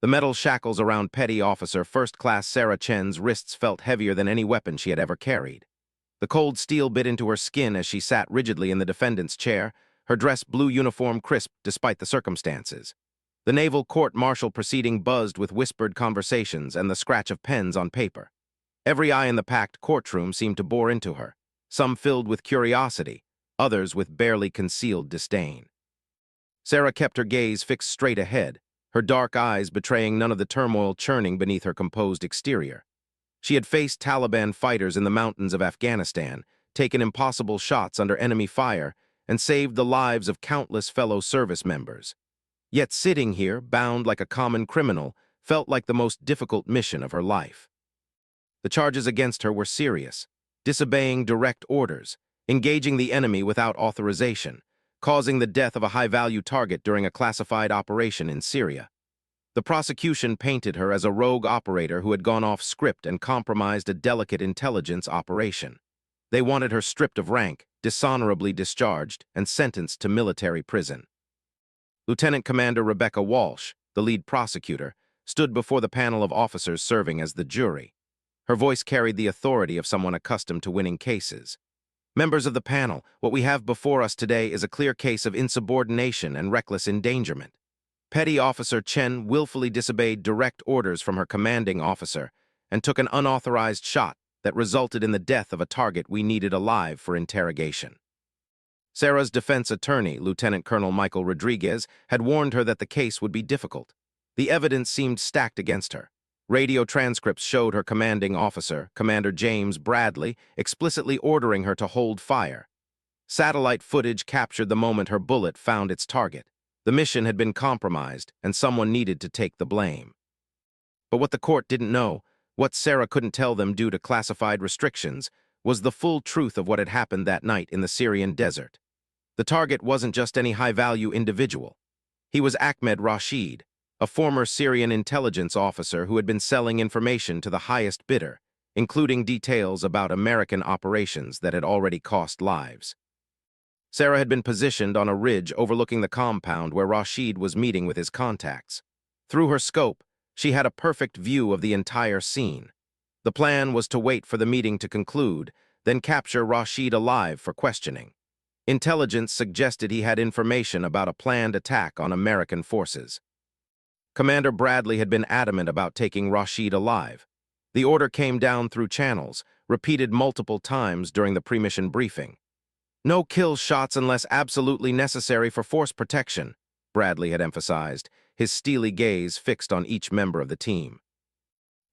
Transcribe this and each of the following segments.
The metal shackles around Petty Officer First Class Sarah Chen's wrists felt heavier than any weapon she had ever carried. The cold steel bit into her skin as she sat rigidly in the defendant's chair, her dress blue uniform crisp despite the circumstances. The naval court-martial proceeding buzzed with whispered conversations and the scratch of pens on paper. Every eye in the packed courtroom seemed to bore into her, some filled with curiosity, others with barely concealed disdain. Sarah kept her gaze fixed straight ahead, her dark eyes betraying none of the turmoil churning beneath her composed exterior. She had faced Taliban fighters in the mountains of Afghanistan, taken impossible shots under enemy fire, and saved the lives of countless fellow service members. Yet sitting here, bound like a common criminal, felt like the most difficult mission of her life. The charges against her were serious: disobeying direct orders, engaging the enemy without authorization, causing the death of a high-value target during a classified operation in Syria. The prosecution painted her as a rogue operator who had gone off script and compromised a delicate intelligence operation. They wanted her stripped of rank, dishonorably discharged, and sentenced to military prison. Lieutenant Commander Rebecca Walsh, the lead prosecutor, stood before the panel of officers serving as the jury. Her voice carried the authority of someone accustomed to winning cases. Members of the panel, what we have before us today is a clear case of insubordination and reckless endangerment. Petty Officer Chen willfully disobeyed direct orders from her commanding officer and took an unauthorized shot that resulted in the death of a target we needed alive for interrogation. Sarah's defense attorney, Lieutenant Colonel Michael Rodriguez, had warned her that the case would be difficult. The evidence seemed stacked against her. Radio transcripts showed her commanding officer, Commander James Bradley, explicitly ordering her to hold fire. Satellite footage captured the moment her bullet found its target. The mission had been compromised, and someone needed to take the blame. But what the court didn't know, what Sarah couldn't tell them due to classified restrictions, was the full truth of what had happened that night in the Syrian desert. The target wasn't just any high-value individual. He was Ahmed Rashid, a former Syrian intelligence officer who had been selling information to the highest bidder, including details about American operations that had already cost lives. Sarah had been positioned on a ridge overlooking the compound where Rashid was meeting with his contacts. Through her scope, she had a perfect view of the entire scene. The plan was to wait for the meeting to conclude, then capture Rashid alive for questioning. Intelligence suggested he had information about a planned attack on American forces. Commander Bradley had been adamant about taking Rashid alive. The order came down through channels, repeated multiple times during the pre-mission briefing. No kill shots unless absolutely necessary for force protection, Bradley had emphasized, his steely gaze fixed on each member of the team.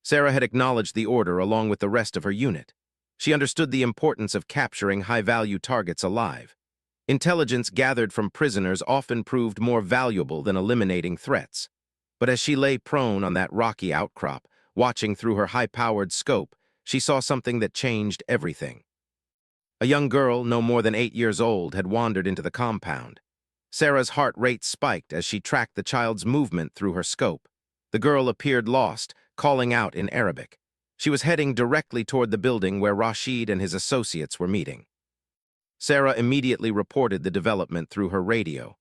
Sarah had acknowledged the order along with the rest of her unit. She understood the importance of capturing high-value targets alive. Intelligence gathered from prisoners often proved more valuable than eliminating threats. But as she lay prone on that rocky outcrop, watching through her high-powered scope, she saw something that changed everything. A young girl, no more than 8 years old, had wandered into the compound. Sarah's heart rate spiked as she tracked the child's movement through her scope. The girl appeared lost, calling out in Arabic. She was heading directly toward the building where Rashid and his associates were meeting. Sarah immediately reported the development through her radio.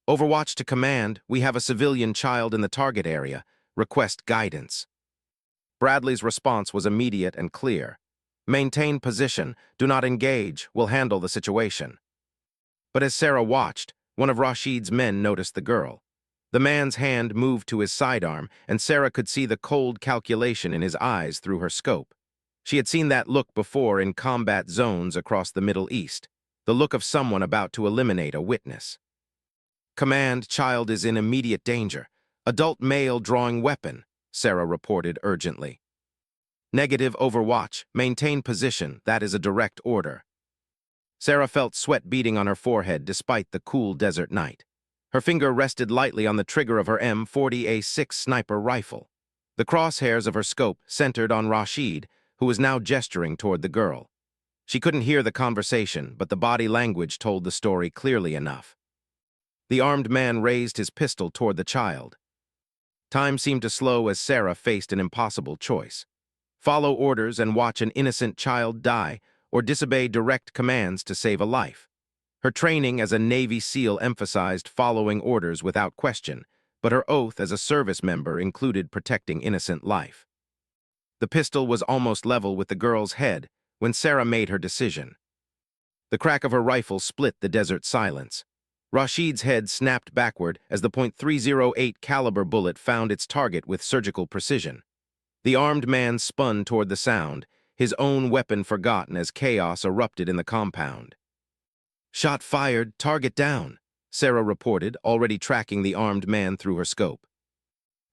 Overwatch to command, we have a civilian child in the target area. Request guidance. Bradley's response was immediate and clear. Maintain position, do not engage, we'll handle the situation. But as Sarah watched, one of Rashid's men noticed the girl. The man's hand moved to his sidearm, and Sarah could see the cold calculation in his eyes through her scope. She had seen that look before in combat zones across the Middle East, the look of someone about to eliminate a witness. Command, child is in immediate danger. Adult male drawing weapon, Sarah reported urgently. Negative, Overwatch, maintain position, that is a direct order. Sarah felt sweat beading on her forehead despite the cool desert night. Her finger rested lightly on the trigger of her M40A6 sniper rifle. The crosshairs of her scope centered on Rashid, who was now gesturing toward the girl. She couldn't hear the conversation, but the body language told the story clearly enough. The armed man raised his pistol toward the child. Time seemed to slow as Sarah faced an impossible choice. Follow orders and watch an innocent child die, or disobey direct commands to save a life. Her training as a Navy SEAL emphasized following orders without question, but her oath as a service member included protecting innocent life. The pistol was almost level with the girl's head when Sarah made her decision. The crack of her rifle split the desert silence. Rashid's head snapped backward as the .308 caliber bullet found its target with surgical precision. The armed man spun toward the sound, his own weapon forgotten as chaos erupted in the compound. "Shot fired, target down," Sarah reported, already tracking the armed man through her scope.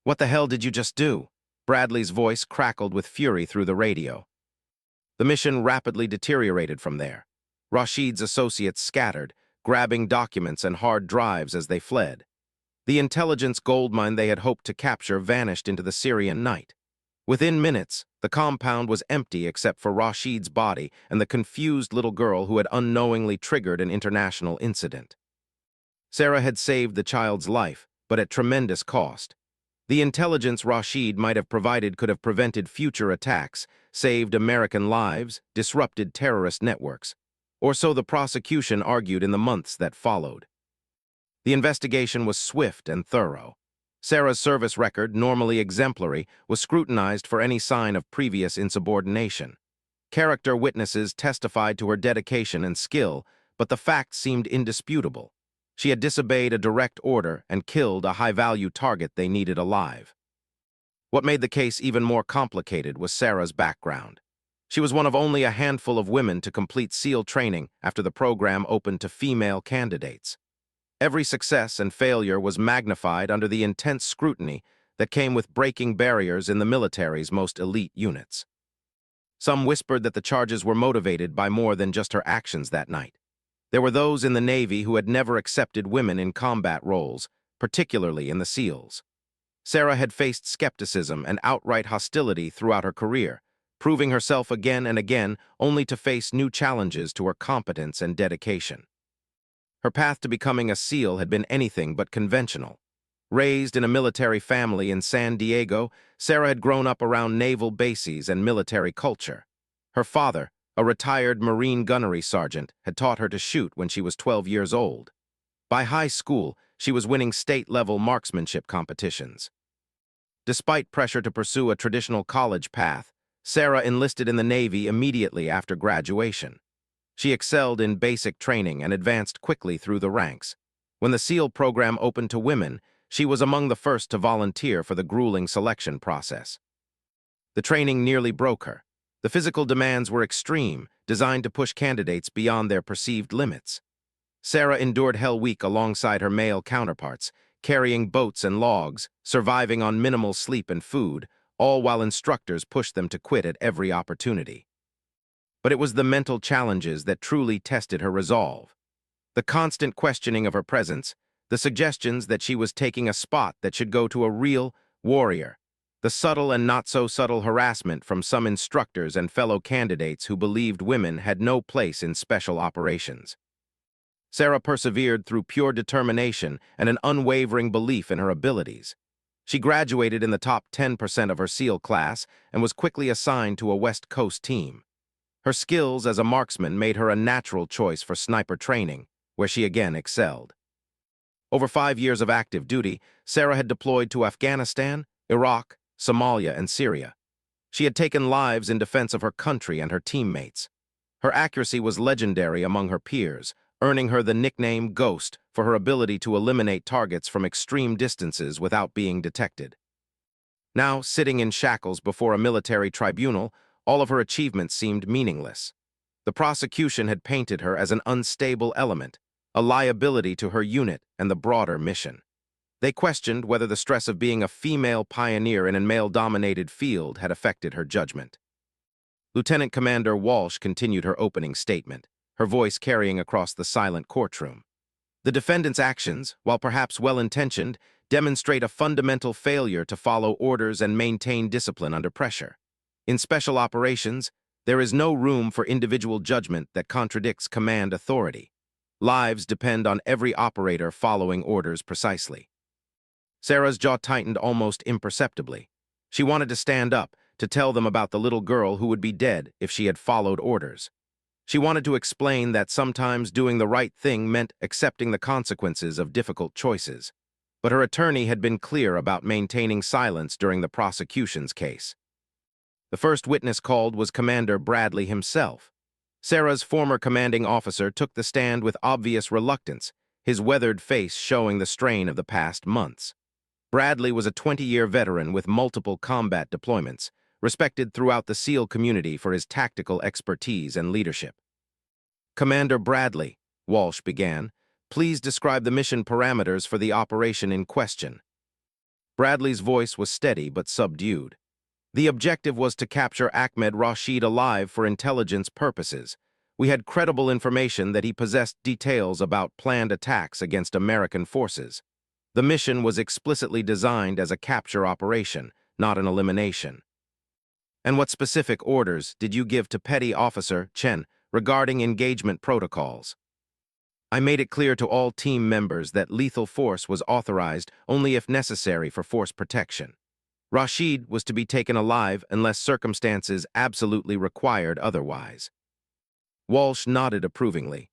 "What the hell did you just do?" Bradley's voice crackled with fury through the radio. The mission rapidly deteriorated from there. Rashid's associates scattered, grabbing documents and hard drives as they fled. The intelligence goldmine they had hoped to capture vanished into the Syrian night. Within minutes, the compound was empty except for Rashid's body and the confused little girl who had unknowingly triggered an international incident. Sarah had saved the child's life, but at tremendous cost. The intelligence Rashid might have provided could have prevented future attacks, saved American lives, disrupted terrorist networks, or so the prosecution argued in the months that followed. The investigation was swift and thorough. Sarah's service record, normally exemplary, was scrutinized for any sign of previous insubordination. Character witnesses testified to her dedication and skill, but the facts seemed indisputable. She had disobeyed a direct order and killed a high-value target they needed alive. What made the case even more complicated was Sarah's background. She was one of only a handful of women to complete SEAL training after the program opened to female candidates. Every success and failure was magnified under the intense scrutiny that came with breaking barriers in the military's most elite units. Some whispered that the charges were motivated by more than just her actions that night. There were those in the Navy who had never accepted women in combat roles, particularly in the SEALs. Sarah had faced skepticism and outright hostility throughout her career, proving herself again and again only to face new challenges to her competence and dedication. Her path to becoming a SEAL had been anything but conventional. Raised in a military family in San Diego, Sarah had grown up around naval bases and military culture. Her father, a retired Marine gunnery sergeant, had taught her to shoot when she was 12 years old. By high school, she was winning state-level marksmanship competitions. Despite pressure to pursue a traditional college path, Sarah enlisted in the Navy immediately after graduation. She excelled in basic training and advanced quickly through the ranks. When the SEAL program opened to women, she was among the first to volunteer for the grueling selection process. The training nearly broke her. The physical demands were extreme, designed to push candidates beyond their perceived limits. Sarah endured Hell Week alongside her male counterparts, carrying boats and logs, surviving on minimal sleep and food, all while instructors pushed them to quit at every opportunity. But it was the mental challenges that truly tested her resolve. The constant questioning of her presence, the suggestions that she was taking a spot that should go to a real warrior, the subtle and not-so-subtle harassment from some instructors and fellow candidates who believed women had no place in special operations. Sarah persevered through pure determination and an unwavering belief in her abilities. She graduated in the top 10% of her SEAL class and was quickly assigned to a West Coast team. Her skills as a marksman made her a natural choice for sniper training, where she again excelled. Over 5 years of active duty, Sarah had deployed to Afghanistan, Iraq, Somalia, and Syria. She had taken lives in defense of her country and her teammates. Her accuracy was legendary among her peers, earning her the nickname Ghost for her ability to eliminate targets from extreme distances without being detected. Now, sitting in shackles before a military tribunal, all of her achievements seemed meaningless. The prosecution had painted her as an unstable element, a liability to her unit and the broader mission. They questioned whether the stress of being a female pioneer in a male-dominated field had affected her judgment. Lieutenant Commander Walsh continued her opening statement, her voice carrying across the silent courtroom. The defendant's actions, while perhaps well-intentioned, demonstrate a fundamental failure to follow orders and maintain discipline under pressure. In special operations, there is no room for individual judgment that contradicts command authority. Lives depend on every operator following orders precisely. Sarah's jaw tightened almost imperceptibly. She wanted to stand up, to tell them about the little girl who would be dead if she had followed orders. She wanted to explain that sometimes doing the right thing meant accepting the consequences of difficult choices. but her attorney had been clear about maintaining silence during the prosecution's case. The first witness called was Commander Bradley himself. Sarah's former commanding officer took the stand with obvious reluctance, his weathered face showing the strain of the past months. Bradley was a 20-year veteran with multiple combat deployments, respected throughout the SEAL community for his tactical expertise and leadership. "Commander Bradley," Walsh began, "please describe the mission parameters for the operation in question." Bradley's voice was steady but subdued. "The objective was to capture Ahmed Rashid alive for intelligence purposes. We had credible information that he possessed details about planned attacks against American forces. The mission was explicitly designed as a capture operation, not an elimination." "And what specific orders did you give to Petty Officer Chen regarding engagement protocols?" "I made it clear to all team members that lethal force was authorized only if necessary for force protection. Rashid was to be taken alive unless circumstances absolutely required otherwise." Walsh nodded approvingly.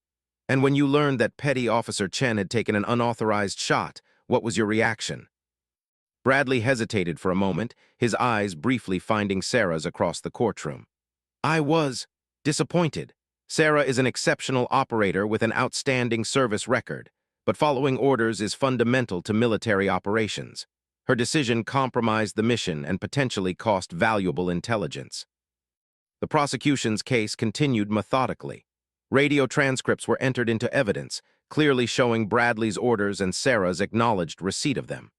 "And when you learned that Petty Officer Chen had taken an unauthorized shot, what was your reaction?" Bradley hesitated for a moment, his eyes briefly finding Sarah's across the courtroom. "I was disappointed. Sarah is an exceptional operator with an outstanding service record, but following orders is fundamental to military operations. Her decision compromised the mission and potentially cost valuable intelligence." The prosecution's case continued methodically. Radio transcripts were entered into evidence, clearly showing Bradley's orders and Sarah's acknowledged receipt of them.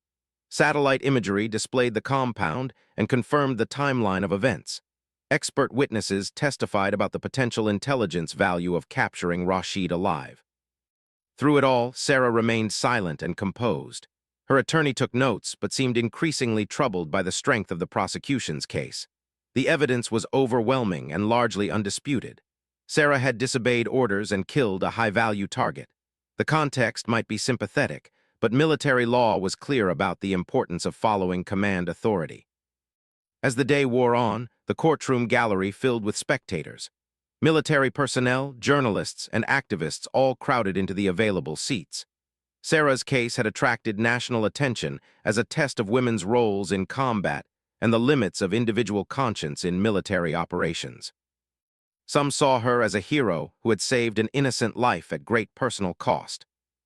Satellite imagery displayed the compound and confirmed the timeline of events. Expert witnesses testified about the potential intelligence value of capturing Rashid alive. Through it all, Sarah remained silent and composed. Her attorney took notes, but seemed increasingly troubled by the strength of the prosecution's case. The evidence was overwhelming and largely undisputed. Sarah had disobeyed orders and killed a high-value target. The context might be sympathetic, but military law was clear about the importance of following command authority. As the day wore on, the courtroom gallery filled with spectators. Military personnel, journalists, and activists all crowded into the available seats. Sarah's case had attracted national attention as a test of women's roles in combat and the limits of individual conscience in military operations. Some saw her as a hero who had saved an innocent life at great personal cost.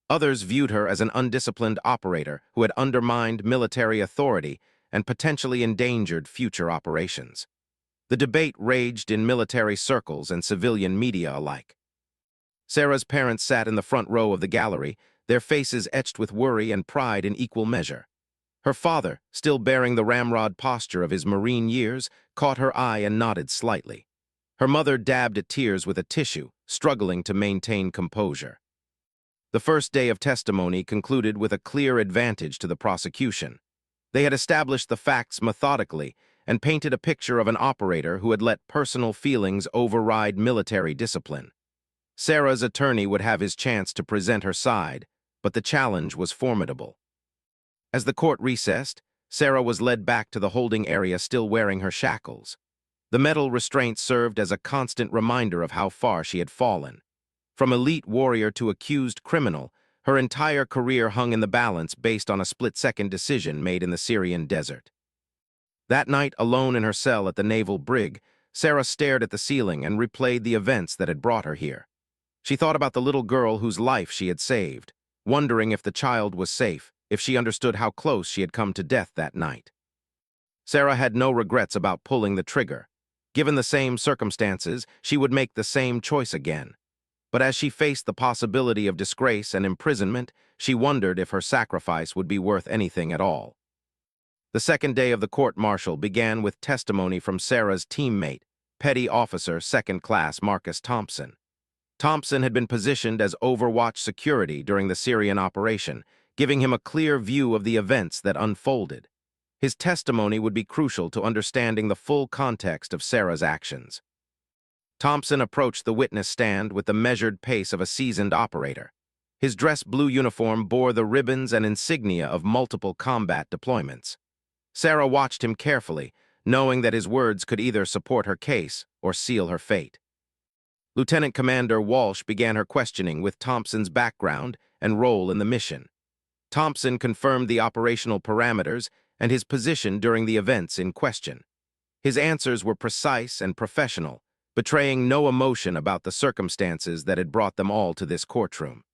Others viewed her as an undisciplined operator who had undermined military authority and potentially endangered future operations. The debate raged in military circles and civilian media alike. Sarah's parents sat in the front row of the gallery, their faces etched with worry and pride in equal measure. Her father, still bearing the ramrod posture of his Marine years, caught her eye and nodded slightly. Her mother dabbed at tears with a tissue, struggling to maintain composure. The first day of testimony concluded with a clear advantage to the prosecution. They had established the facts methodically and painted a picture of an operator who had let personal feelings override military discipline. Sarah's attorney would have his chance to present her side, but the challenge was formidable. As the court recessed, Sarah was led back to the holding area still wearing her shackles. The metal restraints served as a constant reminder of how far she had fallen. From elite warrior to accused criminal, her entire career hung in the balance based on a split-second decision made in the Syrian desert. That night, alone in her cell at the naval brig, Sarah stared at the ceiling and replayed the events that had brought her here. She thought about the little girl whose life she had saved, wondering if the child was safe, if she understood how close she had come to death that night. Sarah had no regrets about pulling the trigger. Given the same circumstances, she would make the same choice again. But as she faced the possibility of disgrace and imprisonment, she wondered if her sacrifice would be worth anything at all. The second day of the court-martial began with testimony from Sarah's teammate, Petty Officer Second Class Marcus Thompson. Thompson had been positioned as Overwatch security during the Syrian operation, giving him a clear view of the events that unfolded. His testimony would be crucial to understanding the full context of Sarah's actions. Thompson approached the witness stand with the measured pace of a seasoned operator. His dress blue uniform bore the ribbons and insignia of multiple combat deployments. Sarah watched him carefully, knowing that his words could either support her case or seal her fate. Lieutenant Commander Walsh began her questioning with Thompson's background and role in the mission. Thompson confirmed the operational parameters and his position during the events in question. His answers were precise and professional, betraying no emotion about the circumstances that had brought them all to this courtroom.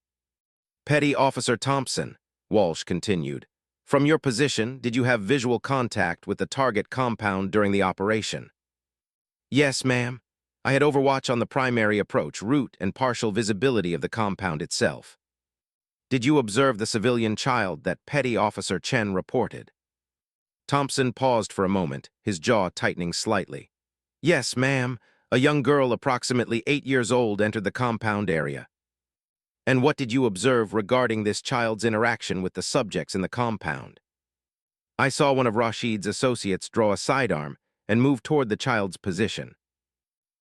Petty Officer Thompson, Walsh continued, from your position, did you have visual contact with the target compound during the operation? Yes, ma'am. I had overwatch on the primary approach, route, and partial visibility of the compound itself. Did you observe the civilian child that Petty Officer Chen reported? Thompson paused for a moment, his jaw tightening slightly. Yes, ma'am. A young girl approximately 8 years old entered the compound area. And what did you observe regarding this child's interaction with the subjects in the compound? I saw one of Rashid's associates draw a sidearm and move toward the child's position.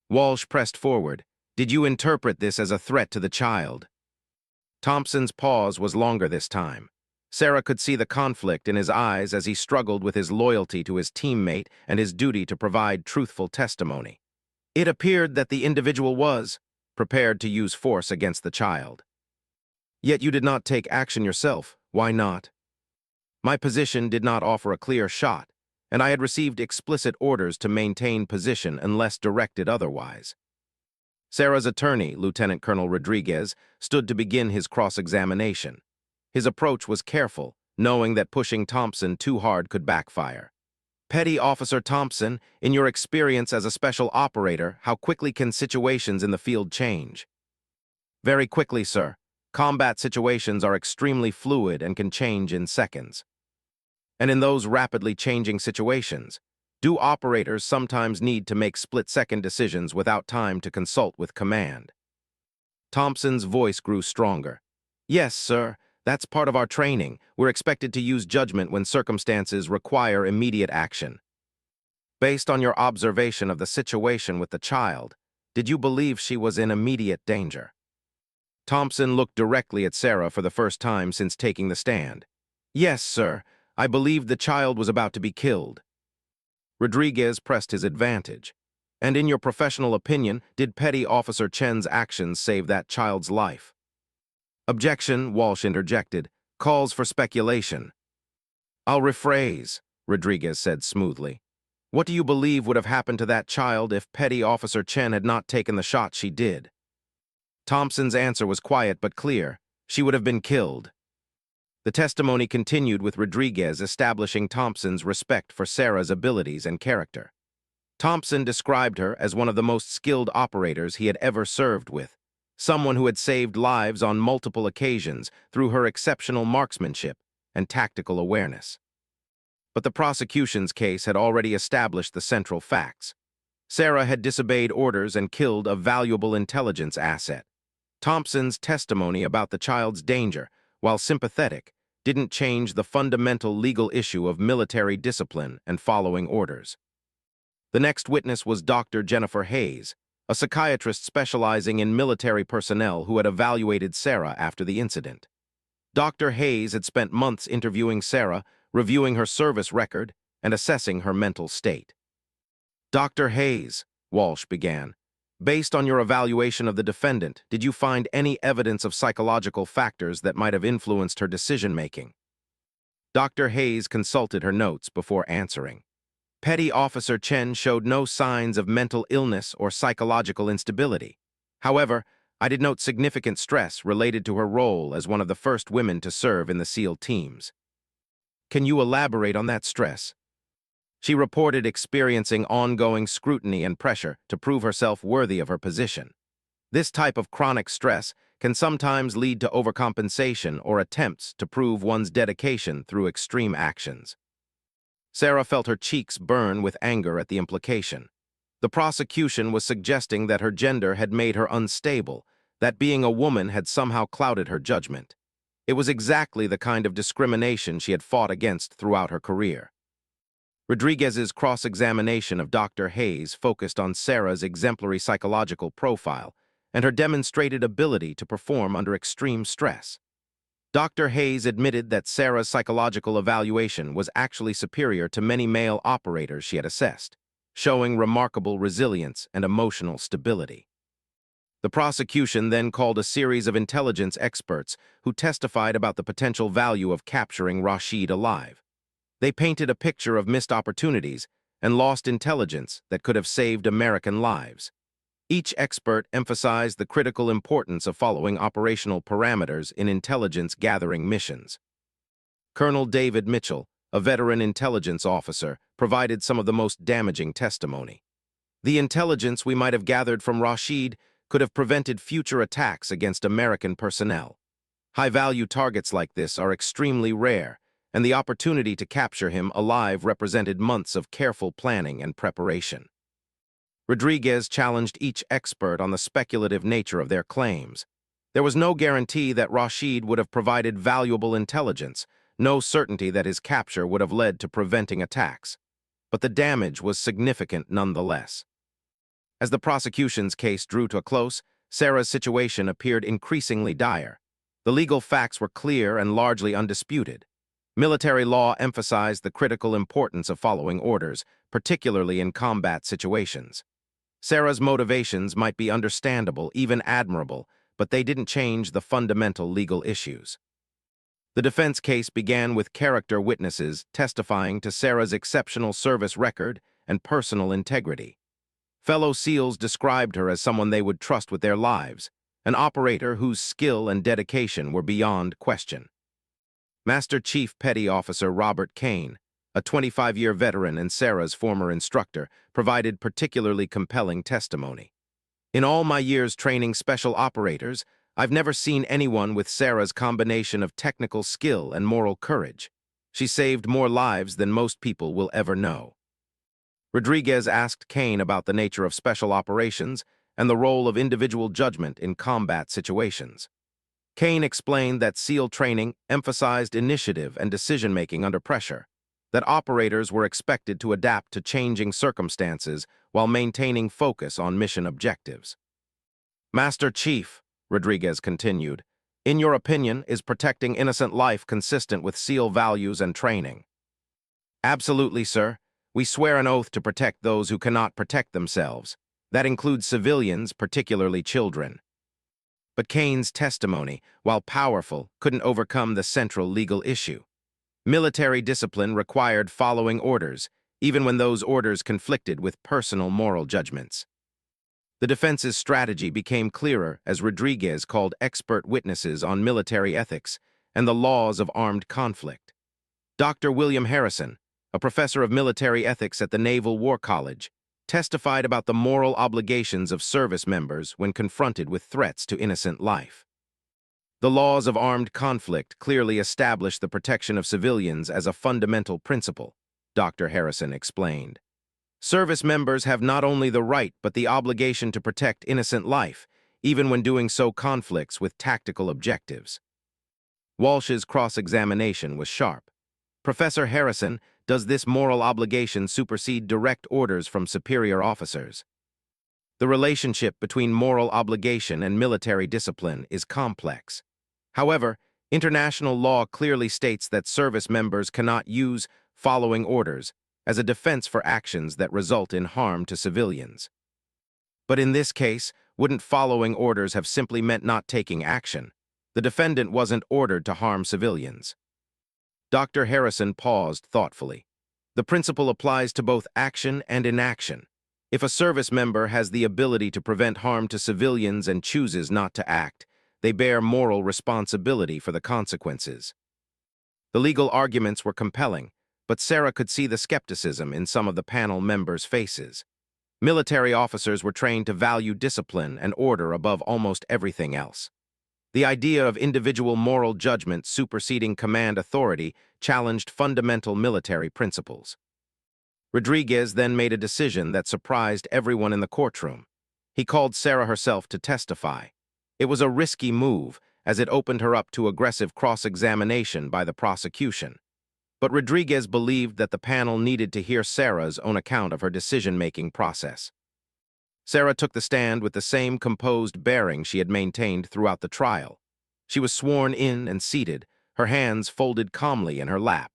Walsh pressed forward. Did you interpret this as a threat to the child? Thompson's pause was longer this time. Sarah could see the conflict in his eyes as he struggled with his loyalty to his teammate and his duty to provide truthful testimony. It appeared that the individual was prepared to use force against the child. Yet you did not take action yourself. Why not? My position did not offer a clear shot, and I had received explicit orders to maintain position unless directed otherwise. Sarah's attorney, Lieutenant Colonel Rodriguez, stood to begin his cross-examination. His approach was careful, knowing that pushing Thompson too hard could backfire. Petty Officer Thompson, in your experience as a special operator, how quickly can situations in the field change? Very quickly, sir. Combat situations are extremely fluid and can change in seconds. And in those rapidly changing situations, do operators sometimes need to make split-second decisions without time to consult with command? Thompson's voice grew stronger. Yes, sir. That's part of our training. We're expected to use judgment when circumstances require immediate action. Based on your observation of the situation with the child, did you believe she was in immediate danger? Thompson looked directly at Sarah for the first time since taking the stand. Yes, sir. I believed the child was about to be killed. Rodriguez pressed his advantage. And in your professional opinion, did Petty Officer Chen's actions save that child's life? Objection, Walsh interjected, calls for speculation. I'll rephrase, Rodriguez said smoothly. What do you believe would have happened to that child if Petty Officer Chen had not taken the shot she did? Thompson's answer was quiet but clear. She would have been killed. The testimony continued with Rodriguez establishing Thompson's respect for Sarah's abilities and character. Thompson described her as one of the most skilled operators he had ever served with, someone who had saved lives on multiple occasions through her exceptional marksmanship and tactical awareness. But the prosecution's case had already established the central facts. Sarah had disobeyed orders and killed a valuable intelligence asset. Thompson's testimony about the child's danger, while sympathetic, didn't change the fundamental legal issue of military discipline and following orders. The next witness was Dr. Jennifer Hayes, a psychiatrist specializing in military personnel who had evaluated Sarah after the incident. Dr. Hayes had spent months interviewing Sarah, reviewing her service record, and assessing her mental state. Dr. Hayes, Walsh began, based on your evaluation of the defendant, did you find any evidence of psychological factors that might have influenced her decision-making? Dr. Hayes consulted her notes before answering. Petty Officer Chen showed no signs of mental illness or psychological instability. However, I did note significant stress related to her role as one of the first women to serve in the SEAL teams. Can you elaborate on that stress? She reported experiencing ongoing scrutiny and pressure to prove herself worthy of her position. This type of chronic stress can sometimes lead to overcompensation or attempts to prove one's dedication through extreme actions. Sarah felt her cheeks burn with anger at the implication. The prosecution was suggesting that her gender had made her unstable, that being a woman had somehow clouded her judgment. It was exactly the kind of discrimination she had fought against throughout her career. Rodriguez's cross-examination of Dr. Hayes focused on Sarah's exemplary psychological profile and her demonstrated ability to perform under extreme stress. Dr. Hayes admitted that Sarah's psychological evaluation was actually superior to many male operators she had assessed, showing remarkable resilience and emotional stability. The prosecution then called a series of intelligence experts who testified about the potential value of capturing Rashid alive. They painted a picture of missed opportunities and lost intelligence that could have saved American lives. Each expert emphasized the critical importance of following operational parameters in intelligence-gathering missions. Colonel David Mitchell, a veteran intelligence officer, provided some of the most damaging testimony. The intelligence we might have gathered from Rashid could have prevented future attacks against American personnel. High-value targets like this are extremely rare, and the opportunity to capture him alive represented months of careful planning and preparation. Rodriguez challenged each expert on the speculative nature of their claims. There was no guarantee that Rashid would have provided valuable intelligence, no certainty that his capture would have led to preventing attacks. But the damage was significant nonetheless. As the prosecution's case drew to a close, Sarah's situation appeared increasingly dire. The legal facts were clear and largely undisputed. Military law emphasized the critical importance of following orders, particularly in combat situations. Sarah's motivations might be understandable, even admirable, but they didn't change the fundamental legal issues. The defense case began with character witnesses testifying to Sarah's exceptional service record and personal integrity. Fellow SEALs described her as someone they would trust with their lives, an operator whose skill and dedication were beyond question. Master Chief Petty Officer Robert Kane, a 25-year veteran and Sarah's former instructor, provided particularly compelling testimony. In all my years training special operators, I've never seen anyone with Sarah's combination of technical skill and moral courage. She saved more lives than most people will ever know. Rodriguez asked Kane about the nature of special operations and the role of individual judgment in combat situations. Kane explained that SEAL training emphasized initiative and decision-making under pressure, that operators were expected to adapt to changing circumstances while maintaining focus on mission objectives. Master Chief, Rodriguez continued, in your opinion, is protecting innocent life consistent with SEAL values and training? Absolutely, sir. We swear an oath to protect those who cannot protect themselves. That includes civilians, particularly children. But Kane's testimony, while powerful, couldn't overcome the central legal issue. Military discipline required following orders, even when those orders conflicted with personal moral judgments. The defense's strategy became clearer as Rodriguez called expert witnesses on military ethics and the laws of armed conflict. Dr. William Harrison, a professor of military ethics at the Naval War College, testified about the moral obligations of service members when confronted with threats to innocent life. The laws of armed conflict clearly establish the protection of civilians as a fundamental principle, Dr. Harrison explained. Service members have not only the right but the obligation to protect innocent life, even when doing so conflicts with tactical objectives. Walsh's cross-examination was sharp. Professor Harrison, does this moral obligation supersede direct orders from superior officers? The relationship between moral obligation and military discipline is complex. However, international law clearly states that service members cannot use following orders as a defense for actions that result in harm to civilians. But in this case, wouldn't following orders have simply meant not taking action? The defendant wasn't ordered to harm civilians. Dr. Harrison paused thoughtfully. The principle applies to both action and inaction. If a service member has the ability to prevent harm to civilians and chooses not to act, they bear moral responsibility for the consequences. The legal arguments were compelling, but Sarah could see the skepticism in some of the panel members' faces. Military officers were trained to value discipline and order above almost everything else. The idea of individual moral judgment superseding command authority challenged fundamental military principles. Rodriguez then made a decision that surprised everyone in the courtroom. He called Sarah herself to testify. It was a risky move, as it opened her up to aggressive cross-examination by the prosecution. But Rodriguez believed that the panel needed to hear Sarah's own account of her decision-making process. Sarah took the stand with the same composed bearing she had maintained throughout the trial. She was sworn in and seated, her hands folded calmly in her lap.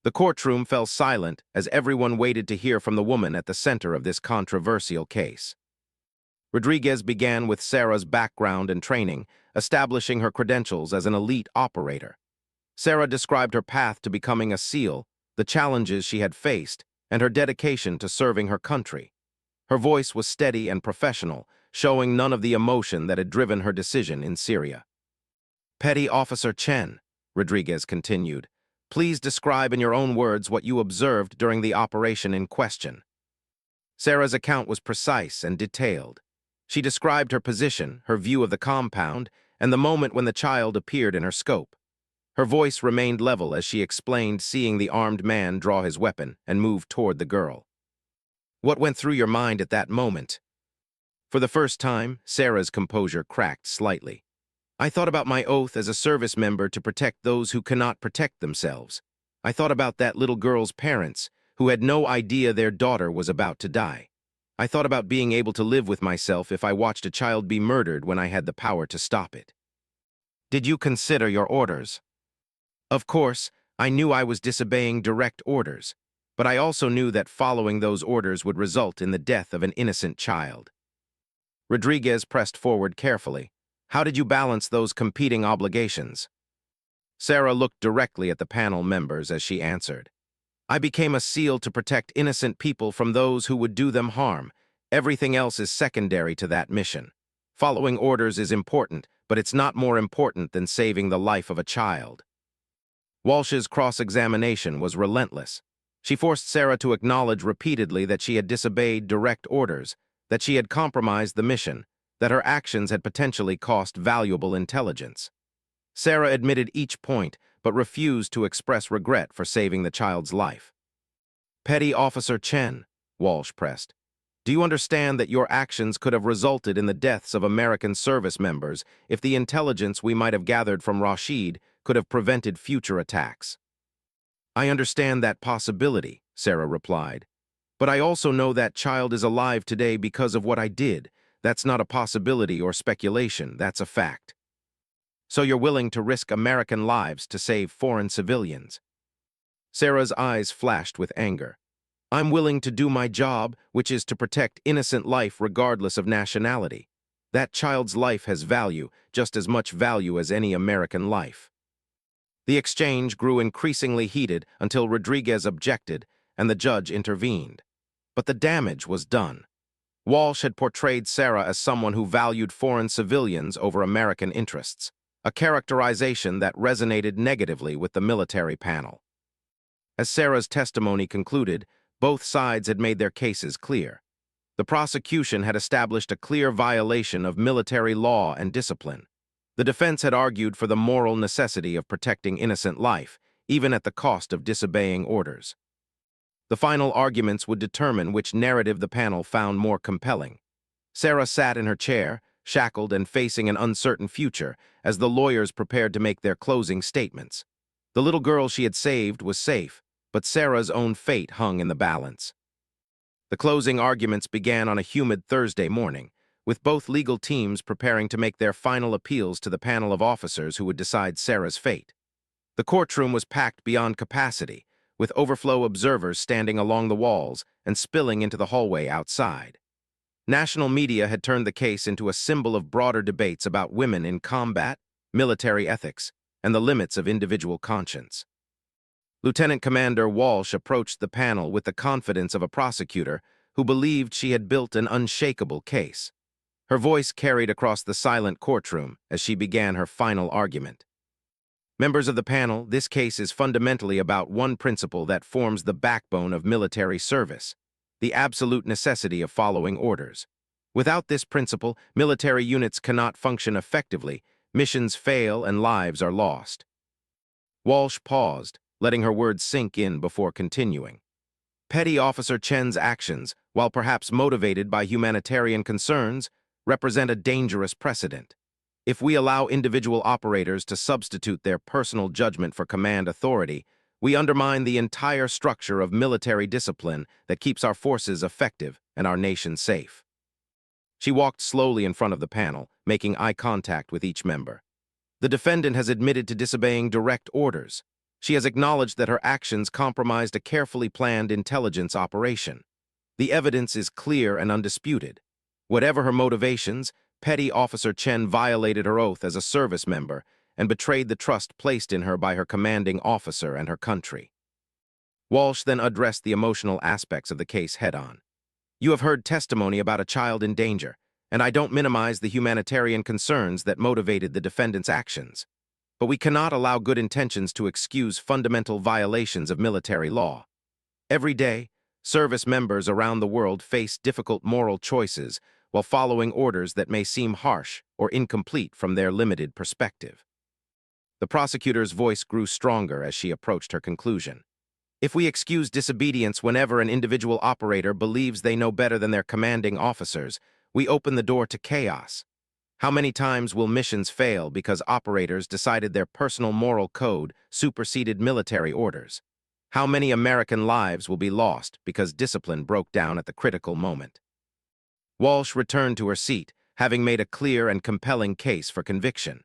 The courtroom fell silent as everyone waited to hear from the woman at the center of this controversial case. Rodriguez began with Sarah's background and training, establishing her credentials as an elite operator. Sarah described her path to becoming a SEAL, the challenges she had faced, and her dedication to serving her country. Her voice was steady and professional, showing none of the emotion that had driven her decision in Syria. Petty Officer Chen, Rodriguez continued, please describe in your own words what you observed during the operation in question. Sarah's account was precise and detailed. She described her position, her view of the compound, and the moment when the child appeared in her scope. Her voice remained level as she explained seeing the armed man draw his weapon and move toward the girl. What went through your mind at that moment? For the first time, Sarah's composure cracked slightly. I thought about my oath as a service member to protect those who cannot protect themselves. I thought about that little girl's parents, who had no idea their daughter was about to die. I thought about being able to live with myself if I watched a child be murdered when I had the power to stop it. Did you consider your orders? Of course, I knew I was disobeying direct orders, but I also knew that following those orders would result in the death of an innocent child. Rodriguez pressed forward carefully. How did you balance those competing obligations? Sarah looked directly at the panel members as she answered. I became a SEAL to protect innocent people from those who would do them harm. Everything else is secondary to that mission. Following orders is important, but it's not more important than saving the life of a child. Walsh's cross-examination was relentless. She forced Sarah to acknowledge repeatedly that she had disobeyed direct orders, that she had compromised the mission, that her actions had potentially cost valuable intelligence. Sarah admitted each point, but refused to express regret for saving the child's life. Petty Officer Chen, Walsh pressed, do you understand that your actions could have resulted in the deaths of American service members if the intelligence we might have gathered from Rashid could have prevented future attacks? I understand that possibility, Sarah replied. But I also know that child is alive today because of what I did. That's not a possibility or speculation, that's a fact. So you're willing to risk American lives to save foreign civilians? Sarah's eyes flashed with anger. I'm willing to do my job, which is to protect innocent life regardless of nationality. That child's life has value, just as much value as any American life. The exchange grew increasingly heated until Rodriguez objected and the judge intervened. But the damage was done. Walsh had portrayed Sarah as someone who valued foreign civilians over American interests, a characterization that resonated negatively with the military panel. As Sarah's testimony concluded, both sides had made their cases clear. The prosecution had established a clear violation of military law and discipline. The defense had argued for the moral necessity of protecting innocent life, even at the cost of disobeying orders. The final arguments would determine which narrative the panel found more compelling. Sarah sat in her chair, shackled and facing an uncertain future, as the lawyers prepared to make their closing statements. The little girl she had saved was safe, but Sarah's own fate hung in the balance. The closing arguments began on a humid Thursday morning, with both legal teams preparing to make their final appeals to the panel of officers who would decide Sarah's fate. The courtroom was packed beyond capacity, with overflow observers standing along the walls and spilling into the hallway outside. National media had turned the case into a symbol of broader debates about women in combat, military ethics, and the limits of individual conscience. Lieutenant Commander Walsh approached the panel with the confidence of a prosecutor who believed she had built an unshakable case. Her voice carried across the silent courtroom as she began her final argument. Members of the panel, this case is fundamentally about one principle that forms the backbone of military service: the absolute necessity of following orders. Without this principle, military units cannot function effectively, missions fail, and lives are lost. Walsh paused, letting her words sink in before continuing. Petty Officer Chen's actions, while perhaps motivated by humanitarian concerns, represent a dangerous precedent. If we allow individual operators to substitute their personal judgment for command authority, we undermine the entire structure of military discipline that keeps our forces effective and our nation safe. She walked slowly in front of the panel, making eye contact with each member. The defendant has admitted to disobeying direct orders. She has acknowledged that her actions compromised a carefully planned intelligence operation. The evidence is clear and undisputed. Whatever her motivations, Petty Officer Chen violated her oath as a service member and betrayed the trust placed in her by her commanding officer and her country. Walsh then addressed the emotional aspects of the case head-on. You have heard testimony about a child in danger, and I don't minimize the humanitarian concerns that motivated the defendant's actions. But we cannot allow good intentions to excuse fundamental violations of military law. Every day, service members around the world face difficult moral choices while following orders that may seem harsh or incomplete from their limited perspective. The prosecutor's voice grew stronger as she approached her conclusion. If we excuse disobedience whenever an individual operator believes they know better than their commanding officers, we open the door to chaos. How many times will missions fail because operators decided their personal moral code superseded military orders? How many American lives will be lost because discipline broke down at the critical moment? Walsh returned to her seat, having made a clear and compelling case for conviction.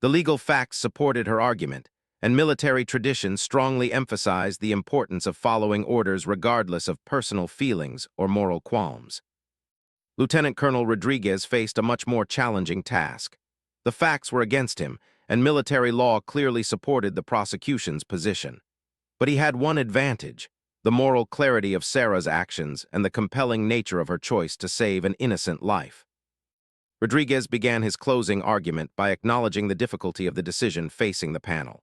The legal facts supported her argument, and military tradition strongly emphasized the importance of following orders regardless of personal feelings or moral qualms. Lieutenant Colonel Rodriguez faced a much more challenging task. The facts were against him, and military law clearly supported the prosecution's position. But he had one advantage: the moral clarity of Sarah's actions and the compelling nature of her choice to save an innocent life. Rodriguez began his closing argument by acknowledging the difficulty of the decision facing the panel.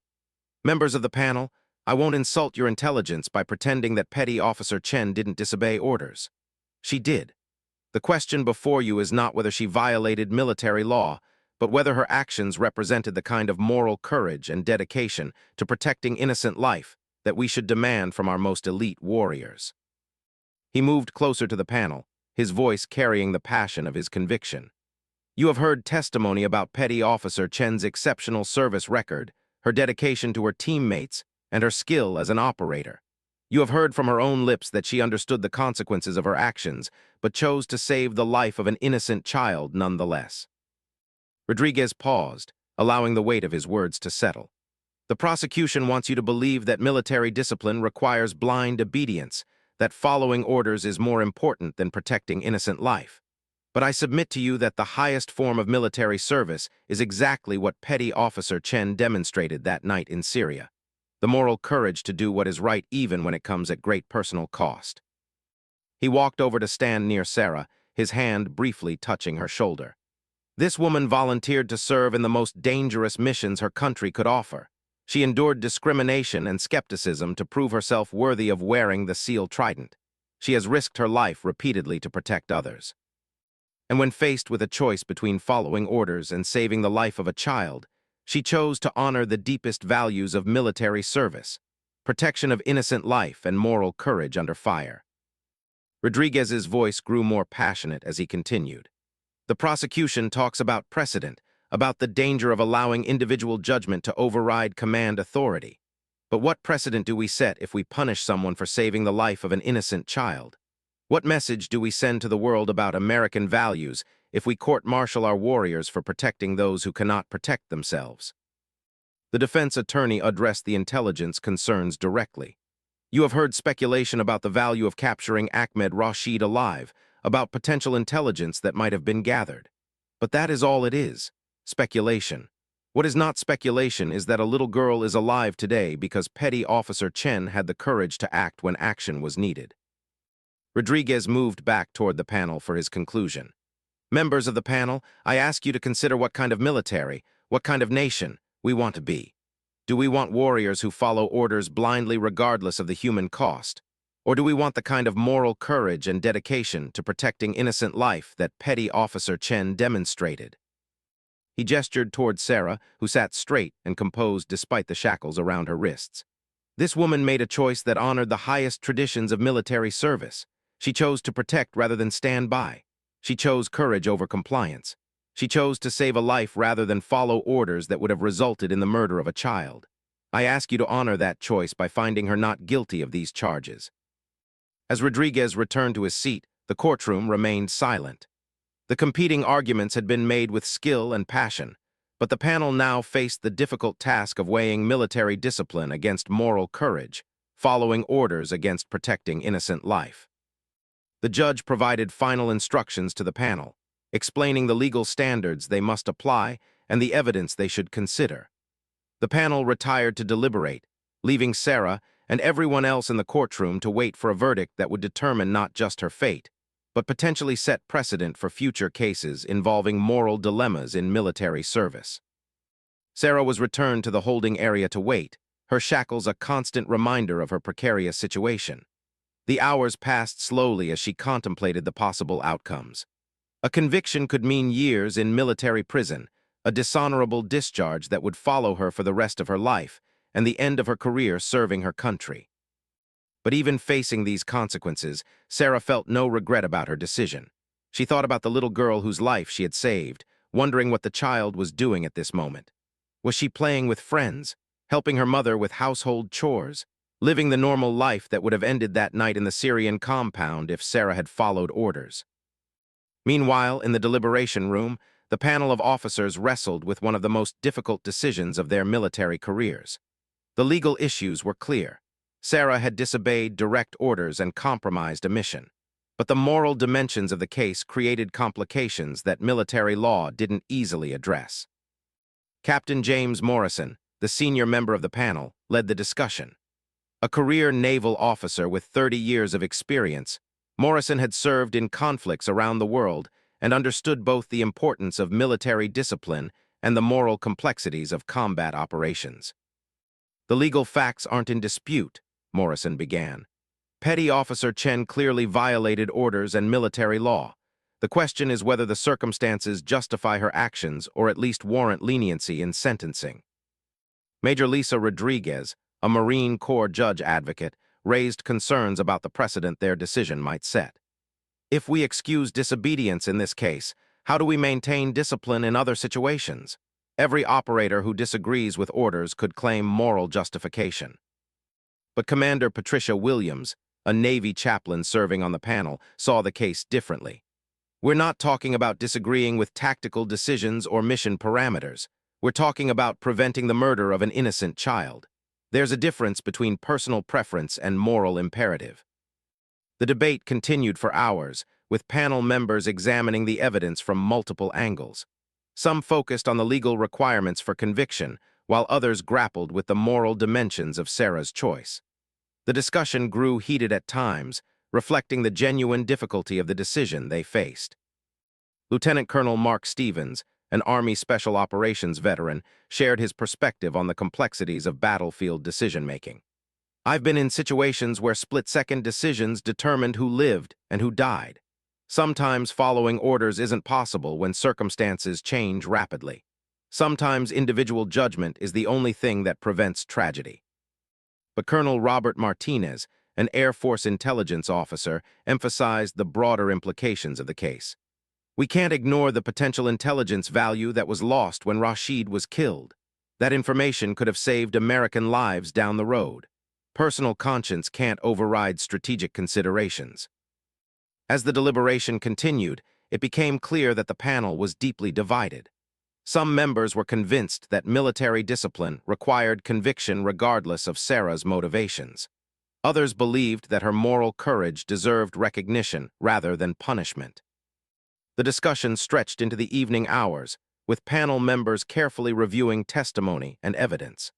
Members of the panel, I won't insult your intelligence by pretending that Petty Officer Chen didn't disobey orders. She did. The question before you is not whether she violated military law, but whether her actions represented the kind of moral courage and dedication to protecting innocent life that we should demand from our most elite warriors. He moved closer to the panel, his voice carrying the passion of his conviction. You have heard testimony about Petty Officer Chen's exceptional service record, her dedication to her teammates, and her skill as an operator. You have heard from her own lips that she understood the consequences of her actions, but chose to save the life of an innocent child nonetheless. Rodriguez paused, allowing the weight of his words to settle. The prosecution wants you to believe that military discipline requires blind obedience, that following orders is more important than protecting innocent life. But I submit to you that the highest form of military service is exactly what Petty Officer Chen demonstrated that night in Syria: the moral courage to do what is right even when it comes at great personal cost. He walked over to stand near Sarah, his hand briefly touching her shoulder. This woman volunteered to serve in the most dangerous missions her country could offer. She endured discrimination and skepticism to prove herself worthy of wearing the SEAL Trident. She has risked her life repeatedly to protect others. And when faced with a choice between following orders and saving the life of a child, she chose to honor the deepest values of military service: protection of innocent life and moral courage under fire. Rodriguez's voice grew more passionate as he continued. The prosecution talks about precedent, about the danger of allowing individual judgment to override command authority. But what precedent do we set if we punish someone for saving the life of an innocent child? What message do we send to the world about American values if we court-martial our warriors for protecting those who cannot protect themselves? The defense attorney addressed the intelligence concerns directly. You have heard speculation about the value of capturing Ahmed Rashid alive, about potential intelligence that might have been gathered. But that is all it is: speculation. What is not speculation is that a little girl is alive today because Petty Officer Chen had the courage to act when action was needed. Rodriguez moved back toward the panel for his conclusion. Members of the panel, I ask you to consider what kind of military, what kind of nation we want to be. Do we want warriors who follow orders blindly regardless of the human cost? Or do we want the kind of moral courage and dedication to protecting innocent life that Petty Officer Chen demonstrated? He gestured toward Sarah, who sat straight and composed despite the shackles around her wrists. This woman made a choice that honored the highest traditions of military service. She chose to protect rather than stand by. She chose courage over compliance. She chose to save a life rather than follow orders that would have resulted in the murder of a child. I ask you to honor that choice by finding her not guilty of these charges. As Rodriguez returned to his seat, the courtroom remained silent. The competing arguments had been made with skill and passion, but the panel now faced the difficult task of weighing military discipline against moral courage, following orders against protecting innocent life. The judge provided final instructions to the panel, explaining the legal standards they must apply and the evidence they should consider. The panel retired to deliberate, leaving Sarah and everyone else in the courtroom to wait for a verdict that would determine not just her fate, but potentially set precedent for future cases involving moral dilemmas in military service. Sarah was returned to the holding area to wait, her shackles a constant reminder of her precarious situation. The hours passed slowly as she contemplated the possible outcomes. A conviction could mean years in military prison, a dishonorable discharge that would follow her for the rest of her life, and the end of her career serving her country. But even facing these consequences, Sarah felt no regret about her decision. She thought about the little girl whose life she had saved, wondering what the child was doing at this moment. Was she playing with friends, helping her mother with household chores, living the normal life that would have ended that night in the Syrian compound if Sarah had followed orders? Meanwhile, in the deliberation room, the panel of officers wrestled with one of the most difficult decisions of their military careers. The legal issues were clear. Sarah had disobeyed direct orders and compromised a mission. But the moral dimensions of the case created complications that military law didn't easily address. Captain James Morrison, the senior member of the panel, led the discussion. A career naval officer with 30 years of experience, Morrison had served in conflicts around the world and understood both the importance of military discipline and the moral complexities of combat operations. "The legal facts aren't in dispute," Morrison began. "Petty Officer Chen clearly violated orders and military law. The question is whether the circumstances justify her actions or at least warrant leniency in sentencing." Major Lisa Rodriguez, a Marine Corps judge advocate, raised concerns about the precedent their decision might set. "If we excuse disobedience in this case, how do we maintain discipline in other situations? Every operator who disagrees with orders could claim moral justification." But Commander Patricia Williams, a Navy chaplain serving on the panel, saw the case differently. "We're not talking about disagreeing with tactical decisions or mission parameters. We're talking about preventing the murder of an innocent child. There's a difference between personal preference and moral imperative." The debate continued for hours, with panel members examining the evidence from multiple angles. Some focused on the legal requirements for conviction, while others grappled with the moral dimensions of Sarah's choice. The discussion grew heated at times, reflecting the genuine difficulty of the decision they faced. Lieutenant Colonel Mark Stevens, an Army Special Operations veteran, shared his perspective on the complexities of battlefield decision-making. "I've been in situations where split-second decisions determined who lived and who died. Sometimes following orders isn't possible when circumstances change rapidly. Sometimes individual judgment is the only thing that prevents tragedy." But Colonel Robert Martinez, an Air Force intelligence officer, emphasized the broader implications of the case. "We can't ignore the potential intelligence value that was lost when Rashid was killed. That information could have saved American lives down the road. Personal conscience can't override strategic considerations." As the deliberation continued, it became clear that the panel was deeply divided. Some members were convinced that military discipline required conviction regardless of Sarah's motivations. Others believed that her moral courage deserved recognition rather than punishment. The discussion stretched into the evening hours, with panel members carefully reviewing testimony and evidence.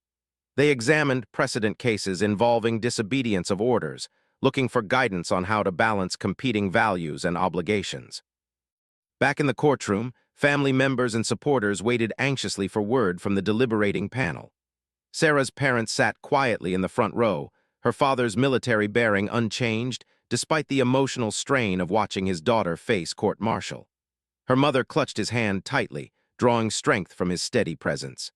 They examined precedent cases involving disobedience of orders, looking for guidance on how to balance competing values and obligations. Back in the courtroom, family members and supporters waited anxiously for word from the deliberating panel. Sarah's parents sat quietly in the front row, her father's military bearing unchanged, despite the emotional strain of watching his daughter face court-martial. Her mother clutched his hand tightly, drawing strength from his steady presence.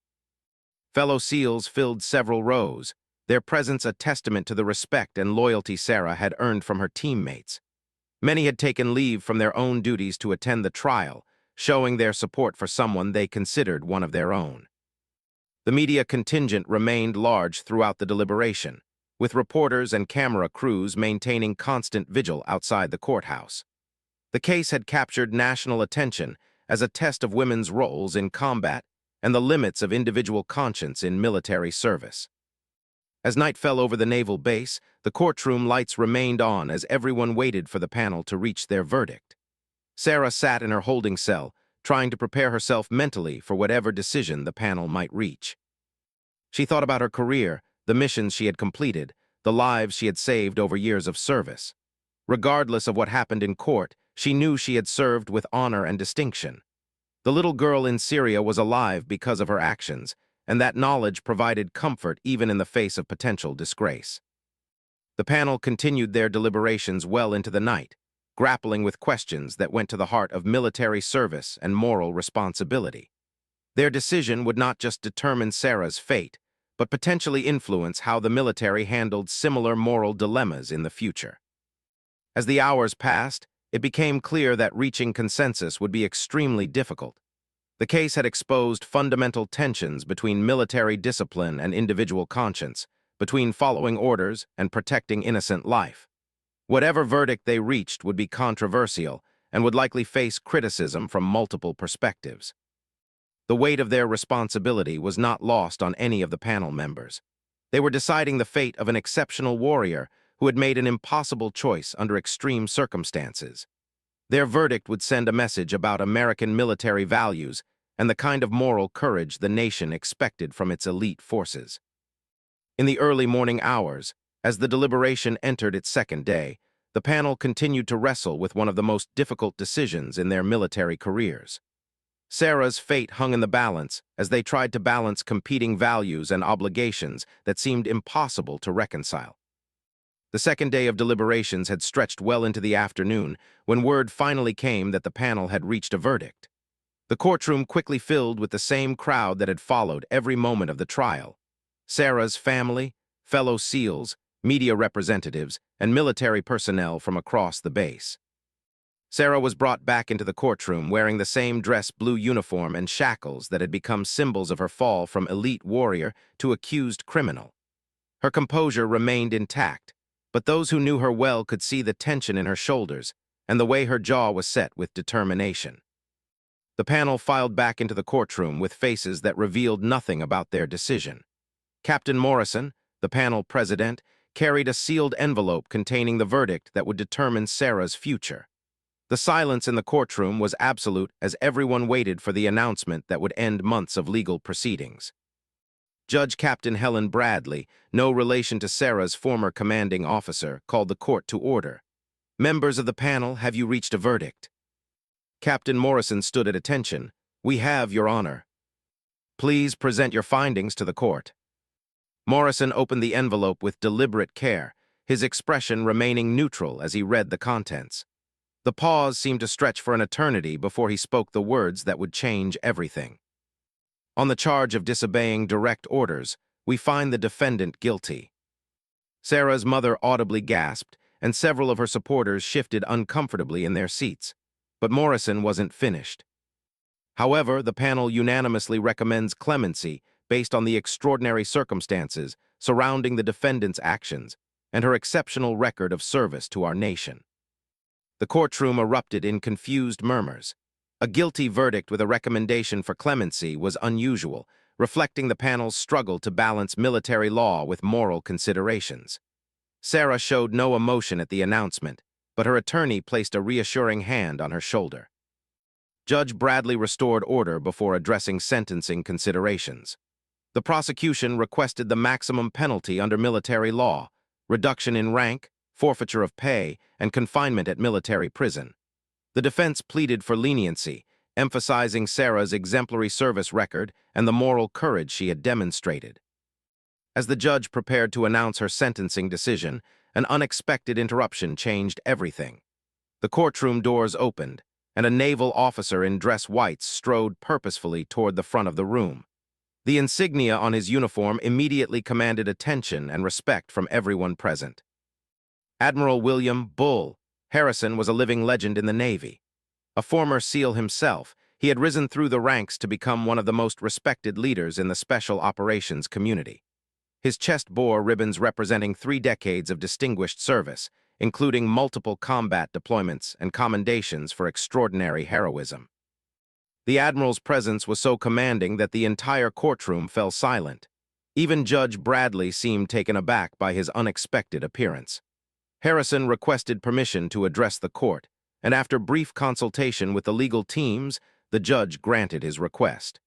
Fellow SEALs filled several rows, their presence a testament to the respect and loyalty Sarah had earned from her teammates. Many had taken leave from their own duties to attend the trial, showing their support for someone they considered one of their own. The media contingent remained large throughout the deliberation, with reporters and camera crews maintaining constant vigil outside the courthouse. The case had captured national attention as a test of women's roles in combat and the limits of individual conscience in military service. As night fell over the naval base, the courtroom lights remained on as everyone waited for the panel to reach their verdict. Sarah sat in her holding cell, trying to prepare herself mentally for whatever decision the panel might reach. She thought about her career, the missions she had completed, the lives she had saved over years of service. Regardless of what happened in court, she knew she had served with honor and distinction. The little girl in Syria was alive because of her actions, and that knowledge provided comfort even in the face of potential disgrace. The panel continued their deliberations well into the night, grappling with questions that went to the heart of military service and moral responsibility. Their decision would not just determine Sarah's fate, but potentially influence how the military handled similar moral dilemmas in the future. As the hours passed, it became clear that reaching consensus would be extremely difficult. The case had exposed fundamental tensions between military discipline and individual conscience, between following orders and protecting innocent life. Whatever verdict they reached would be controversial and would likely face criticism from multiple perspectives. The weight of their responsibility was not lost on any of the panel members. They were deciding the fate of an exceptional warrior who had made an impossible choice under extreme circumstances. Their verdict would send a message about American military values and the kind of moral courage the nation expected from its elite forces. In the early morning hours, as the deliberation entered its second day, the panel continued to wrestle with one of the most difficult decisions in their military careers. Sarah's fate hung in the balance as they tried to balance competing values and obligations that seemed impossible to reconcile. The second day of deliberations had stretched well into the afternoon when word finally came that the panel had reached a verdict. The courtroom quickly filled with the same crowd that had followed every moment of the trial. Sarah's family, fellow SEALs, media representatives, and military personnel from across the base. Sarah was brought back into the courtroom wearing the same dress blue uniform and shackles that had become symbols of her fall from elite warrior to accused criminal. Her composure remained intact, but those who knew her well could see the tension in her shoulders and the way her jaw was set with determination. The panel filed back into the courtroom with faces that revealed nothing about their decision. Captain Morrison, the panel president, carried a sealed envelope containing the verdict that would determine Sarah's future. The silence in the courtroom was absolute as everyone waited for the announcement that would end months of legal proceedings. Judge Captain Helen Bradley, no relation to Sarah's former commanding officer, called the court to order. "Members of the panel, have you reached a verdict?" Captain Morrison stood at attention. "We have, Your Honor." "Please present your findings to the court." Morrison opened the envelope with deliberate care, his expression remaining neutral as he read the contents. The pause seemed to stretch for an eternity before he spoke the words that would change everything. "On the charge of disobeying direct orders, we find the defendant guilty." Sarah's mother audibly gasped, and several of her supporters shifted uncomfortably in their seats. But Morrison wasn't finished. "However, the panel unanimously recommends clemency based on the extraordinary circumstances surrounding the defendant's actions and her exceptional record of service to our nation." The courtroom erupted in confused murmurs. A guilty verdict with a recommendation for clemency was unusual, reflecting the panel's struggle to balance military law with moral considerations. Sarah showed no emotion at the announcement, but her attorney placed a reassuring hand on her shoulder. Judge Bradley restored order before addressing sentencing considerations. The prosecution requested the maximum penalty under military law, reduction in rank, forfeiture of pay, and confinement at military prison. The defense pleaded for leniency, emphasizing Sarah's exemplary service record and the moral courage she had demonstrated. As the judge prepared to announce her sentencing decision, an unexpected interruption changed everything. The courtroom doors opened, and a naval officer in dress whites strode purposefully toward the front of the room. The insignia on his uniform immediately commanded attention and respect from everyone present. Admiral William "Bull" Harrison was a living legend in the Navy. A former SEAL himself, he had risen through the ranks to become one of the most respected leaders in the special operations community. His chest bore ribbons representing 3 decades of distinguished service, including multiple combat deployments and commendations for extraordinary heroism. The Admiral's presence was so commanding that the entire courtroom fell silent. Even Judge Bradley seemed taken aback by his unexpected appearance. Harrison requested permission to address the court, and after brief consultation with the legal teams, the judge granted his request.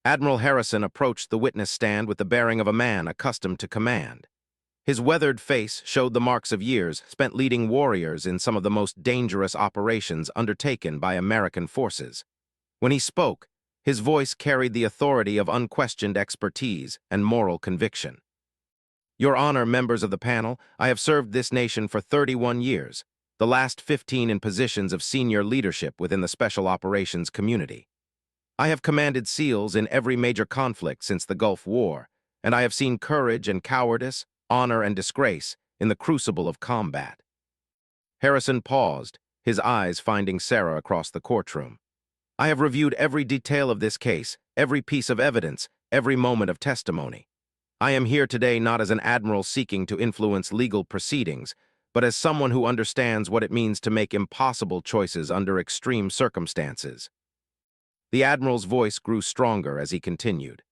Admiral Harrison approached the witness stand with the bearing of a man accustomed to command. His weathered face showed the marks of years spent leading warriors in some of the most dangerous operations undertaken by American forces. When he spoke, his voice carried the authority of unquestioned expertise and moral conviction. Your Honor, members of the panel, I have served this nation for 31 years, the last 15 in positions of senior leadership within the Special Operations community. I have commanded SEALs in every major conflict since the Gulf War, and I have seen courage and cowardice, honor and disgrace in the crucible of combat. Harrison paused, his eyes finding Sarah across the courtroom. I have reviewed every detail of this case, every piece of evidence, every moment of testimony. I am here today not as an admiral seeking to influence legal proceedings, but as someone who understands what it means to make impossible choices under extreme circumstances. The admiral's voice grew stronger as he continued.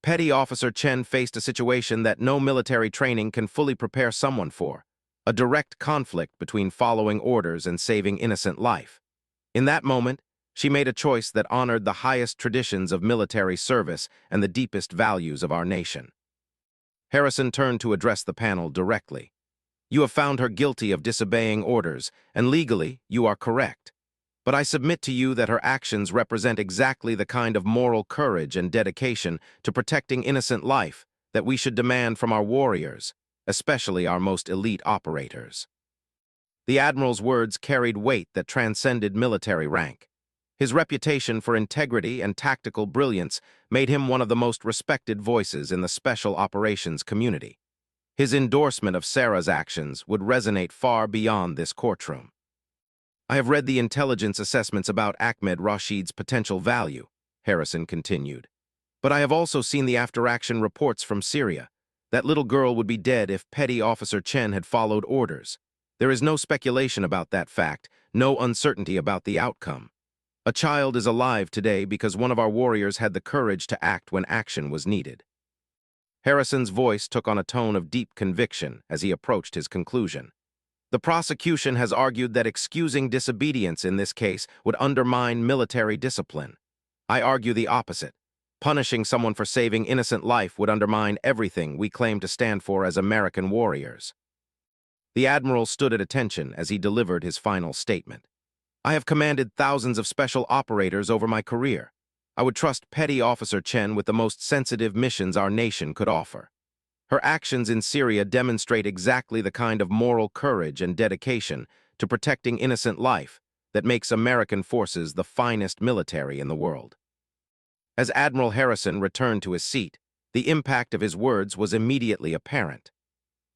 Petty Officer Chen faced a situation that no military training can fully prepare someone for, a direct conflict between following orders and saving innocent life. In that moment, she made a choice that honored the highest traditions of military service and the deepest values of our nation. Harrison turned to address the panel directly. You have found her guilty of disobeying orders, and legally, you are correct. But I submit to you that her actions represent exactly the kind of moral courage and dedication to protecting innocent life that we should demand from our warriors, especially our most elite operators. The Admiral's words carried weight that transcended military rank. His reputation for integrity and tactical brilliance made him one of the most respected voices in the Special Operations community. His endorsement of Sarah's actions would resonate far beyond this courtroom. I have read the intelligence assessments about Ahmed Rashid's potential value, Harrison continued. But I have also seen the after-action reports from Syria. That little girl would be dead if Petty Officer Chen had followed orders. There is no speculation about that fact, no uncertainty about the outcome. A child is alive today because one of our warriors had the courage to act when action was needed. Harrison's voice took on a tone of deep conviction as he approached his conclusion. The prosecution has argued that excusing disobedience in this case would undermine military discipline. I argue the opposite. Punishing someone for saving innocent life would undermine everything we claim to stand for as American warriors. The Admiral stood at attention as he delivered his final statement. I have commanded thousands of special operators over my career. I would trust Petty Officer Chen with the most sensitive missions our nation could offer. Her actions in Syria demonstrate exactly the kind of moral courage and dedication to protecting innocent life that makes American forces the finest military in the world. As Admiral Harrison returned to his seat, the impact of his words was immediately apparent.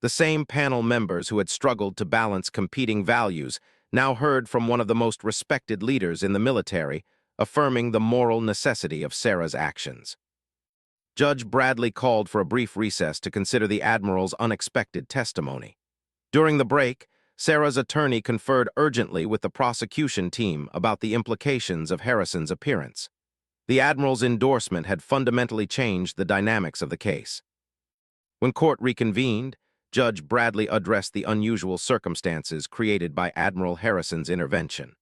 The same panel members who had struggled to balance competing values now heard from one of the most respected leaders in the military, affirming the moral necessity of Sarah's actions. Judge Bradley called for a brief recess to consider the Admiral's unexpected testimony. During the break, Sarah's attorney conferred urgently with the prosecution team about the implications of Harrison's appearance. The Admiral's endorsement had fundamentally changed the dynamics of the case. When court reconvened, Judge Bradley addressed the unusual circumstances created by Admiral Harrison's intervention.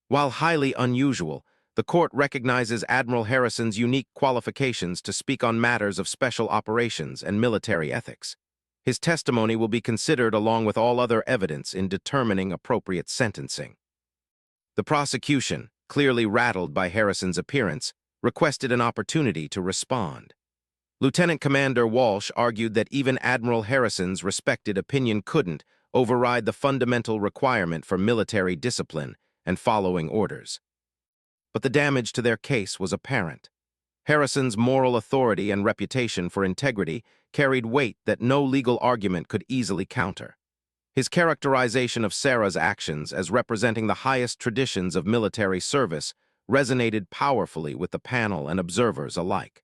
While highly unusual, the court recognizes Admiral Harrison's unique qualifications to speak on matters of special operations and military ethics. His testimony will be considered along with all other evidence in determining appropriate sentencing. The prosecution, clearly rattled by Harrison's appearance, requested an opportunity to respond. Lieutenant Commander Walsh argued that even Admiral Harrison's respected opinion couldn't override the fundamental requirement for military discipline and following orders. But the damage to their case was apparent. Harrison's moral authority and reputation for integrity carried weight that no legal argument could easily counter. His characterization of Sarah's actions as representing the highest traditions of military service resonated powerfully with the panel and observers alike.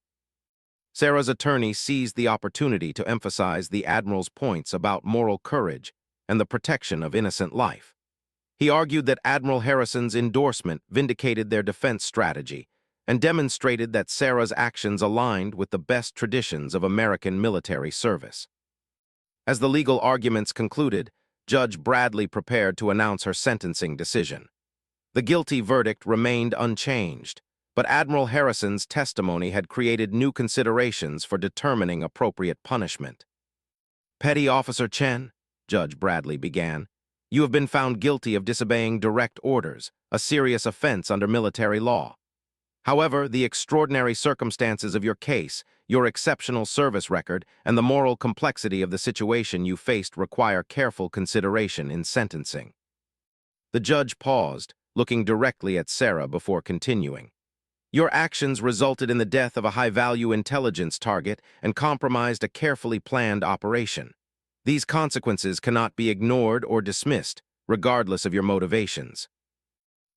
Sarah's attorney seized the opportunity to emphasize the Admiral's points about moral courage and the protection of innocent life. He argued that Admiral Harrison's endorsement vindicated their defense strategy and demonstrated that Sarah's actions aligned with the best traditions of American military service. As the legal arguments concluded, Judge Bradley prepared to announce her sentencing decision. The guilty verdict remained unchanged, but Admiral Harrison's testimony had created new considerations for determining appropriate punishment. "Petty Officer Chen," Judge Bradley began, "you have been found guilty of disobeying direct orders, a serious offense under military law. However, the extraordinary circumstances of your case, your exceptional service record, and the moral complexity of the situation you faced require careful consideration in sentencing." The judge paused, looking directly at Sarah before continuing. "Your actions resulted in the death of a high-value intelligence target and compromised a carefully planned operation. These consequences cannot be ignored or dismissed, regardless of your motivations."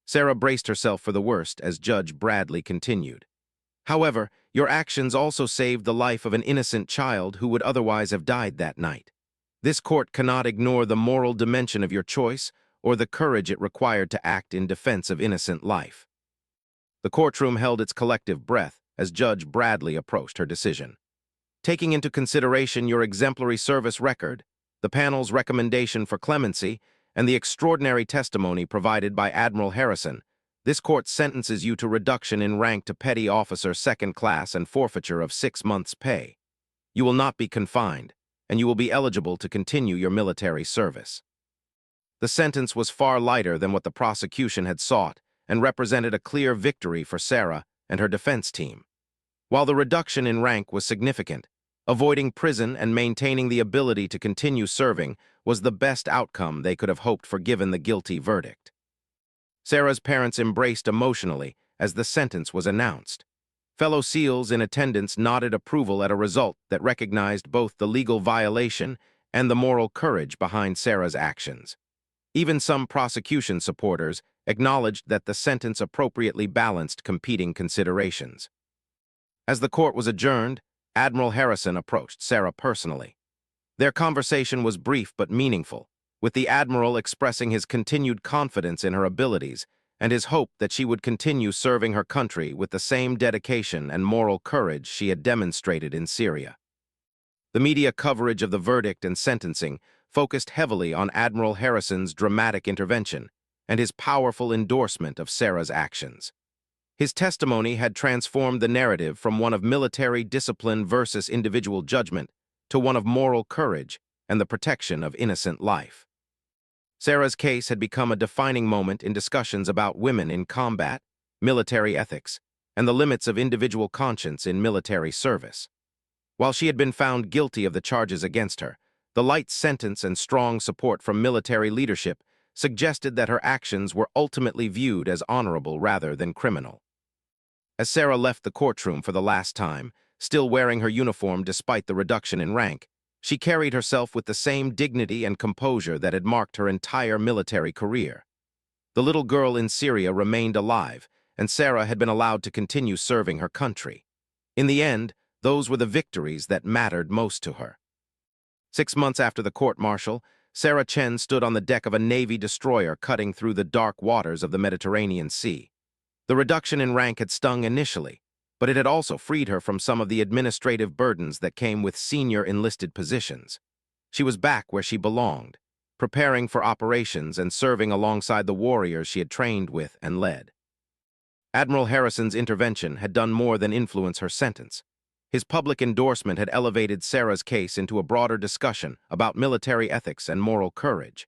Sarah braced herself for the worst as Judge Bradley continued. "However, your actions also saved the life of an innocent child who would otherwise have died that night. This court cannot ignore the moral dimension of your choice or the courage it required to act in defense of innocent life." The courtroom held its collective breath as Judge Bradley approached her decision. "Taking into consideration your exemplary service record, the panel's recommendation for clemency, and the extraordinary testimony provided by Admiral Harrison, this court sentences you to reduction in rank to Petty Officer Second Class and forfeiture of 6 months' pay. You will not be confined, and you will be eligible to continue your military service." The sentence was far lighter than what the prosecution had sought and represented a clear victory for Sarah and her defense team. While the reduction in rank was significant, avoiding prison and maintaining the ability to continue serving was the best outcome they could have hoped for given the guilty verdict. Sarah's parents embraced emotionally as the sentence was announced. Fellow SEALs in attendance nodded approval at a result that recognized both the legal violation and the moral courage behind Sarah's actions. Even some prosecution supporters acknowledged that the sentence appropriately balanced competing considerations. As the court was adjourned, Admiral Harrison approached Sarah personally. Their conversation was brief but meaningful, with the Admiral expressing his continued confidence in her abilities and his hope that she would continue serving her country with the same dedication and moral courage she had demonstrated in Syria. The media coverage of the verdict and sentencing focused heavily on Admiral Harrison's dramatic intervention and his powerful endorsement of Sarah's actions. His testimony had transformed the narrative from one of military discipline versus individual judgment to one of moral courage and the protection of innocent life. Sarah's case had become a defining moment in discussions about women in combat, military ethics, and the limits of individual conscience in military service. While she had been found guilty of the charges against her, the light sentence and strong support from military leadership suggested that her actions were ultimately viewed as honorable rather than criminal. As Sarah left the courtroom for the last time, still wearing her uniform despite the reduction in rank, she carried herself with the same dignity and composure that had marked her entire military career. The little girl in Syria remained alive, and Sarah had been allowed to continue serving her country. In the end, those were the victories that mattered most to her. 6 months after the court-martial, Sarah Chen stood on the deck of a Navy destroyer cutting through the dark waters of the Mediterranean Sea. The reduction in rank had stung initially, but it had also freed her from some of the administrative burdens that came with senior enlisted positions. She was back where she belonged, preparing for operations and serving alongside the warriors she had trained with and led. Admiral Harrison's intervention had done more than influence her sentence. His public endorsement had elevated Sarah's case into a broader discussion about military ethics and moral courage.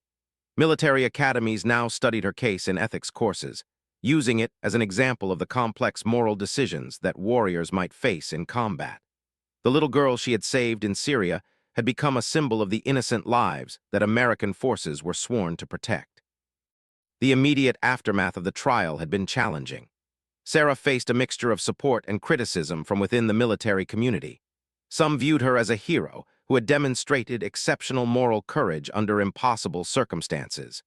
Military academies now studied her case in ethics courses, using it as an example of the complex moral decisions that warriors might face in combat. The little girl she had saved in Syria had become a symbol of the innocent lives that American forces were sworn to protect. The immediate aftermath of the trial had been challenging. Sarah faced a mixture of support and criticism from within the military community. Some viewed her as a hero who had demonstrated exceptional moral courage under impossible circumstances.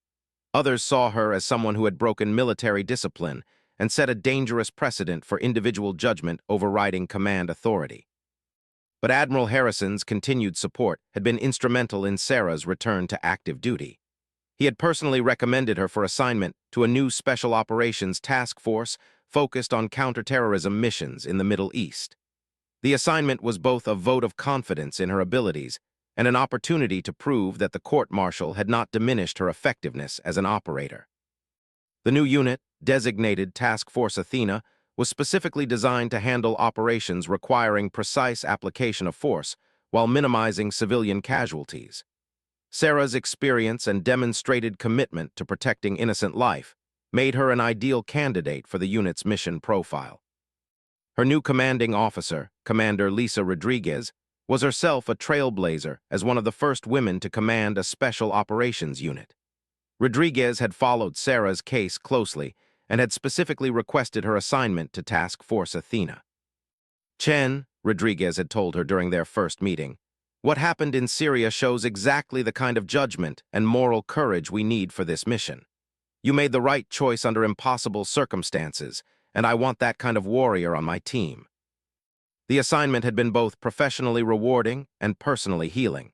Others saw her as someone who had broken military discipline and set a dangerous precedent for individual judgment overriding command authority. But Admiral Harrison's continued support had been instrumental in Sarah's return to active duty. He had personally recommended her for assignment to a new Special Operations Task Force focused on counterterrorism missions in the Middle East. The assignment was both a vote of confidence in her abilities and an opportunity to prove that the court-martial had not diminished her effectiveness as an operator. The new unit, designated Task Force Athena, was specifically designed to handle operations requiring precise application of force while minimizing civilian casualties. Sarah's experience and demonstrated commitment to protecting innocent life made her an ideal candidate for the unit's mission profile. Her new commanding officer, Commander Lisa Rodriguez, was herself a trailblazer as one of the first women to command a special operations unit. Rodriguez had followed Sarah's case closely and had specifically requested her assignment to Task Force Athena. "Chen," Rodriguez had told her during their first meeting, "what happened in Syria shows exactly the kind of judgment and moral courage we need for this mission. You made the right choice under impossible circumstances, and I want that kind of warrior on my team." The assignment had been both professionally rewarding and personally healing.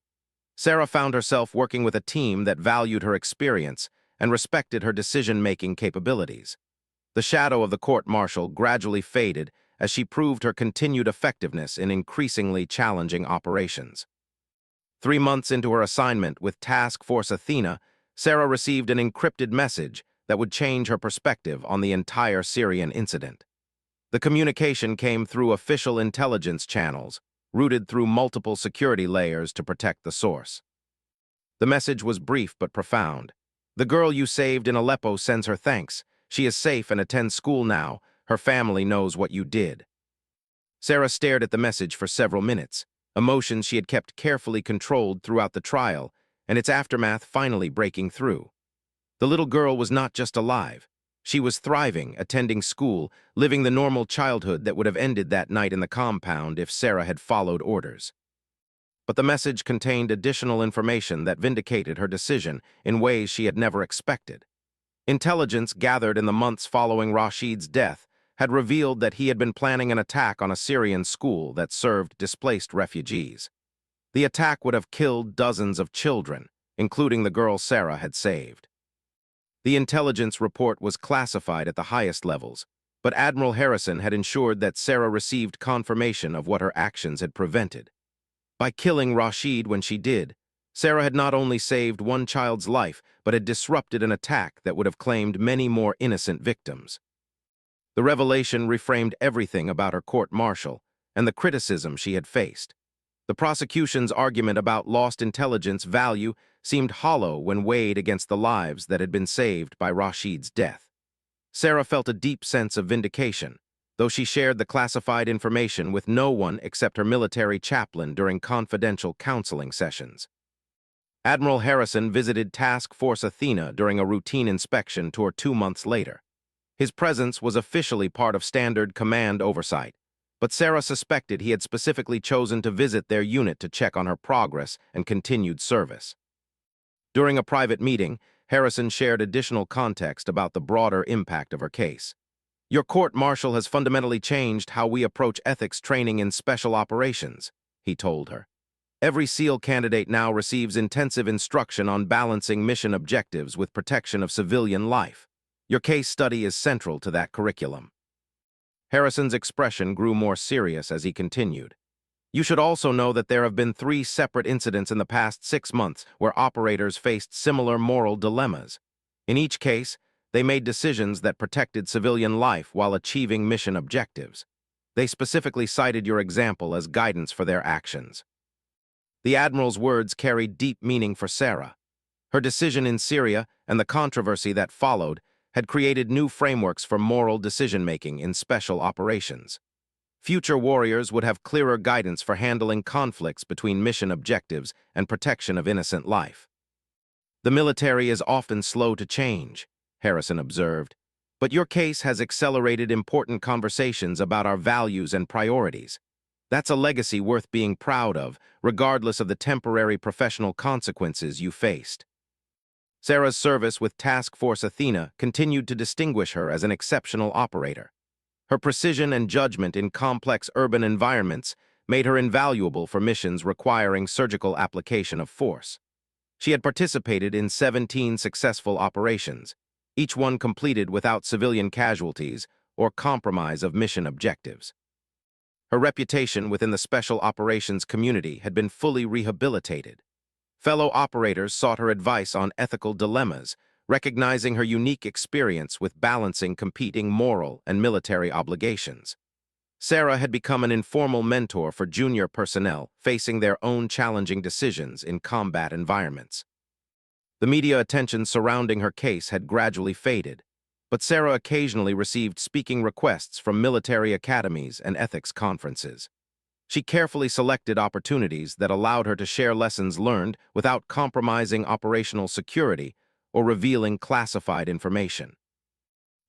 Sarah found herself working with a team that valued her experience and respected her decision-making capabilities. The shadow of the court-martial gradually faded as she proved her continued effectiveness in increasingly challenging operations. 3 months into her assignment with Task Force Athena, Sarah received an encrypted message that would change her perspective on the entire Syrian incident. The communication came through official intelligence channels, routed through multiple security layers to protect the source. The message was brief but profound. "The girl you saved in Aleppo sends her thanks. She is safe and attends school now. Her family knows what you did." Sarah stared at the message for several minutes, emotions she had kept carefully controlled throughout the trial, and its aftermath finally breaking through. The little girl was not just alive. She was thriving, attending school, living the normal childhood that would have ended that night in the compound if Sarah had followed orders. But the message contained additional information that vindicated her decision in ways she had never expected. Intelligence gathered in the months following Rashid's death had revealed that he had been planning an attack on a Syrian school that served displaced refugees. The attack would have killed dozens of children, including the girl Sarah had saved. The intelligence report was classified at the highest levels, but Admiral Harrison had ensured that Sarah received confirmation of what her actions had prevented. By killing Rashid when she did, Sarah had not only saved one child's life, but had disrupted an attack that would have claimed many more innocent victims. The revelation reframed everything about her court-martial and the criticism she had faced. The prosecution's argument about lost intelligence value seemed hollow when weighed against the lives that had been saved by Rashid's death. Sarah felt a deep sense of vindication, though she shared the classified information with no one except her military chaplain during confidential counseling sessions. Admiral Harrison visited Task Force Athena during a routine inspection tour 2 months later. His presence was officially part of standard command oversight, but Sarah suspected he had specifically chosen to visit their unit to check on her progress and continued service. During a private meeting, Harrison shared additional context about the broader impact of her case. "Your court-martial has fundamentally changed how we approach ethics training in special operations," he told her. "Every SEAL candidate now receives intensive instruction on balancing mission objectives with protection of civilian life. Your case study is central to that curriculum." Harrison's expression grew more serious as he continued. "You should also know that there have been 3 separate incidents in the past 6 months where operators faced similar moral dilemmas. In each case, they made decisions that protected civilian life while achieving mission objectives. They specifically cited your example as guidance for their actions." The Admiral's words carried deep meaning for Sarah. Her decision in Syria and the controversy that followed had created new frameworks for moral decision-making in special operations. Future warriors would have clearer guidance for handling conflicts between mission objectives and protection of innocent life. "The military is often slow to change," Harrison observed, "but your case has accelerated important conversations about our values and priorities. That's a legacy worth being proud of, regardless of the temporary professional consequences you faced." Sarah's service with Task Force Athena continued to distinguish her as an exceptional operator. Her precision and judgment in complex urban environments made her invaluable for missions requiring surgical application of force. She had participated in 17 successful operations, each one completed without civilian casualties or compromise of mission objectives. Her reputation within the special operations community had been fully rehabilitated. Fellow operators sought her advice on ethical dilemmas, recognizing her unique experience with balancing competing moral and military obligations. Sarah had become an informal mentor for junior personnel facing their own challenging decisions in combat environments. The media attention surrounding her case had gradually faded, but Sarah occasionally received speaking requests from military academies and ethics conferences. She carefully selected opportunities that allowed her to share lessons learned without compromising operational security or revealing classified information.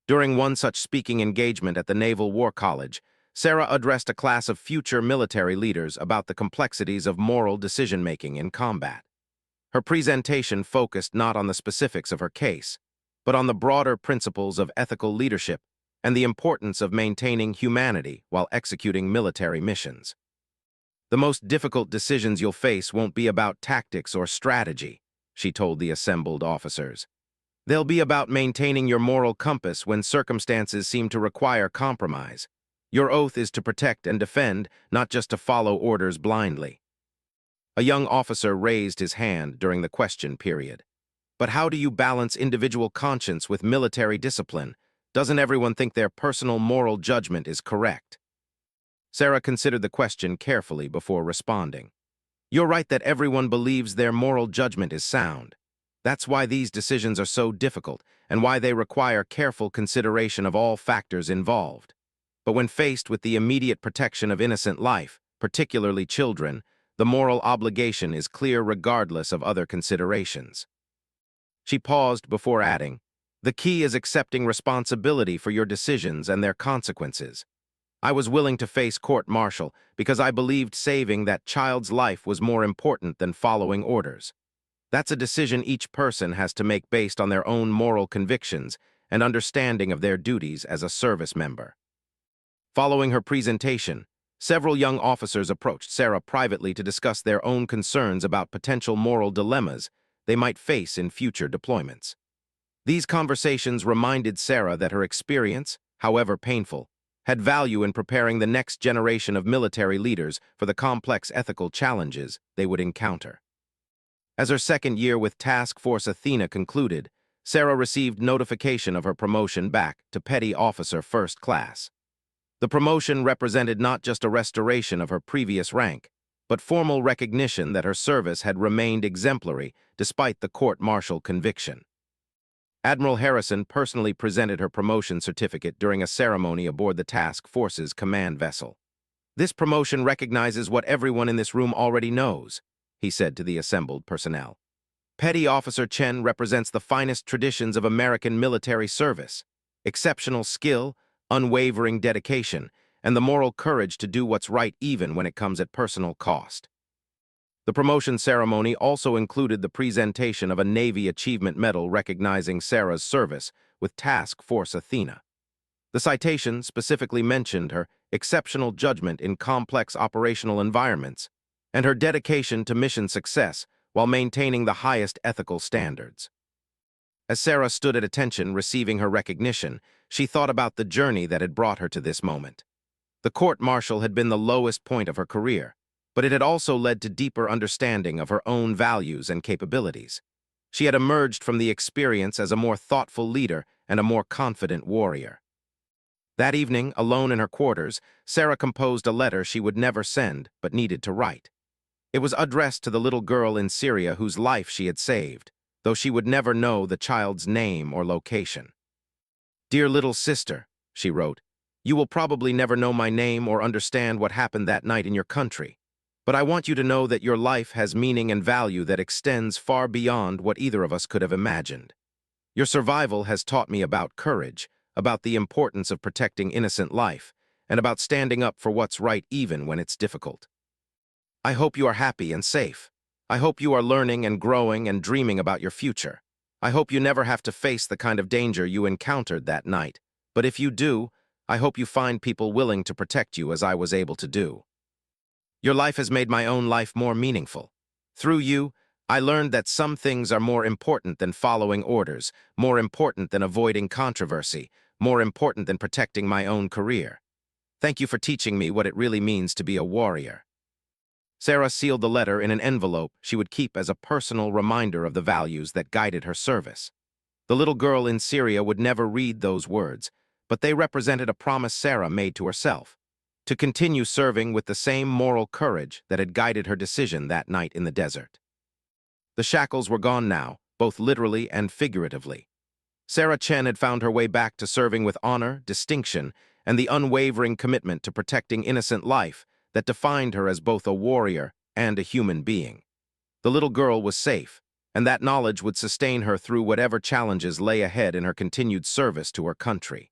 During one such speaking engagement at the Naval War College, Sarah addressed a class of future military leaders about the complexities of moral decision-making in combat. Her presentation focused not on the specifics of her case, but on the broader principles of ethical leadership and the importance of maintaining humanity while executing military missions. "The most difficult decisions you'll face won't be about tactics or strategy," she told the assembled officers. "They'll be about maintaining your moral compass when circumstances seem to require compromise. Your oath is to protect and defend, not just to follow orders blindly." A young officer raised his hand during the question period. "But how do you balance individual conscience with military discipline? Doesn't everyone think their personal moral judgment is correct?" Sarah considered the question carefully before responding. "You're right that everyone believes their moral judgment is sound. That's why these decisions are so difficult and why they require careful consideration of all factors involved. But when faced with the immediate protection of innocent life, particularly children, the moral obligation is clear regardless of other considerations." She paused before adding, "The key is accepting responsibility for your decisions and their consequences. I was willing to face court-martial because I believed saving that child's life was more important than following orders. That's a decision each person has to make based on their own moral convictions and understanding of their duties as a service member." Following her presentation, several young officers approached Sarah privately to discuss their own concerns about potential moral dilemmas they might face in future deployments. These conversations reminded Sarah that her experience, however painful, had value in preparing the next generation of military leaders for the complex ethical challenges they would encounter. As her second year with Task Force Athena concluded, Sarah received notification of her promotion back to Petty Officer First Class. The promotion represented not just a restoration of her previous rank, but formal recognition that her service had remained exemplary despite the court-martial conviction. Admiral Harrison personally presented her promotion certificate during a ceremony aboard the task force's command vessel. "This promotion recognizes what everyone in this room already knows," he said to the assembled personnel. "Petty Officer Chen represents the finest traditions of American military service, exceptional skill, unwavering dedication, and the moral courage to do what's right even when it comes at personal cost." The promotion ceremony also included the presentation of a Navy Achievement Medal recognizing Sarah's service with Task Force Athena. The citation specifically mentioned her exceptional judgment in complex operational environments and her dedication to mission success while maintaining the highest ethical standards. As Sarah stood at attention receiving her recognition, she thought about the journey that had brought her to this moment. The court-martial had been the lowest point of her career, but it had also led to deeper understanding of her own values and capabilities. She had emerged from the experience as a more thoughtful leader and a more confident warrior. That evening, alone in her quarters, Sarah composed a letter she would never send but needed to write. It was addressed to the little girl in Syria whose life she had saved, though she would never know the child's name or location. "Dear little sister," she wrote, "you will probably never know my name or understand what happened that night in your country. But I want you to know that your life has meaning and value that extends far beyond what either of us could have imagined. Your survival has taught me about courage, about the importance of protecting innocent life, and about standing up for what's right even when it's difficult. I hope you are happy and safe. I hope you are learning and growing and dreaming about your future. I hope you never have to face the kind of danger you encountered that night. But if you do, I hope you find people willing to protect you as I was able to do. Your life has made my own life more meaningful. Through you, I learned that some things are more important than following orders, more important than avoiding controversy, more important than protecting my own career. Thank you for teaching me what it really means to be a warrior. Sarah sealed the letter in an envelope she would keep as a personal reminder of the values that guided her service. The little girl in Syria would never read those words, but they represented a promise Sarah made to herself, to continue serving with the same moral courage that had guided her decision that night in the desert. The shackles were gone now, both literally and figuratively. Sarah Chen had found her way back to serving with honor, distinction, and the unwavering commitment to protecting innocent life that defined her as both a warrior and a human being. The little girl was safe, and that knowledge would sustain her through whatever challenges lay ahead in her continued service to her country.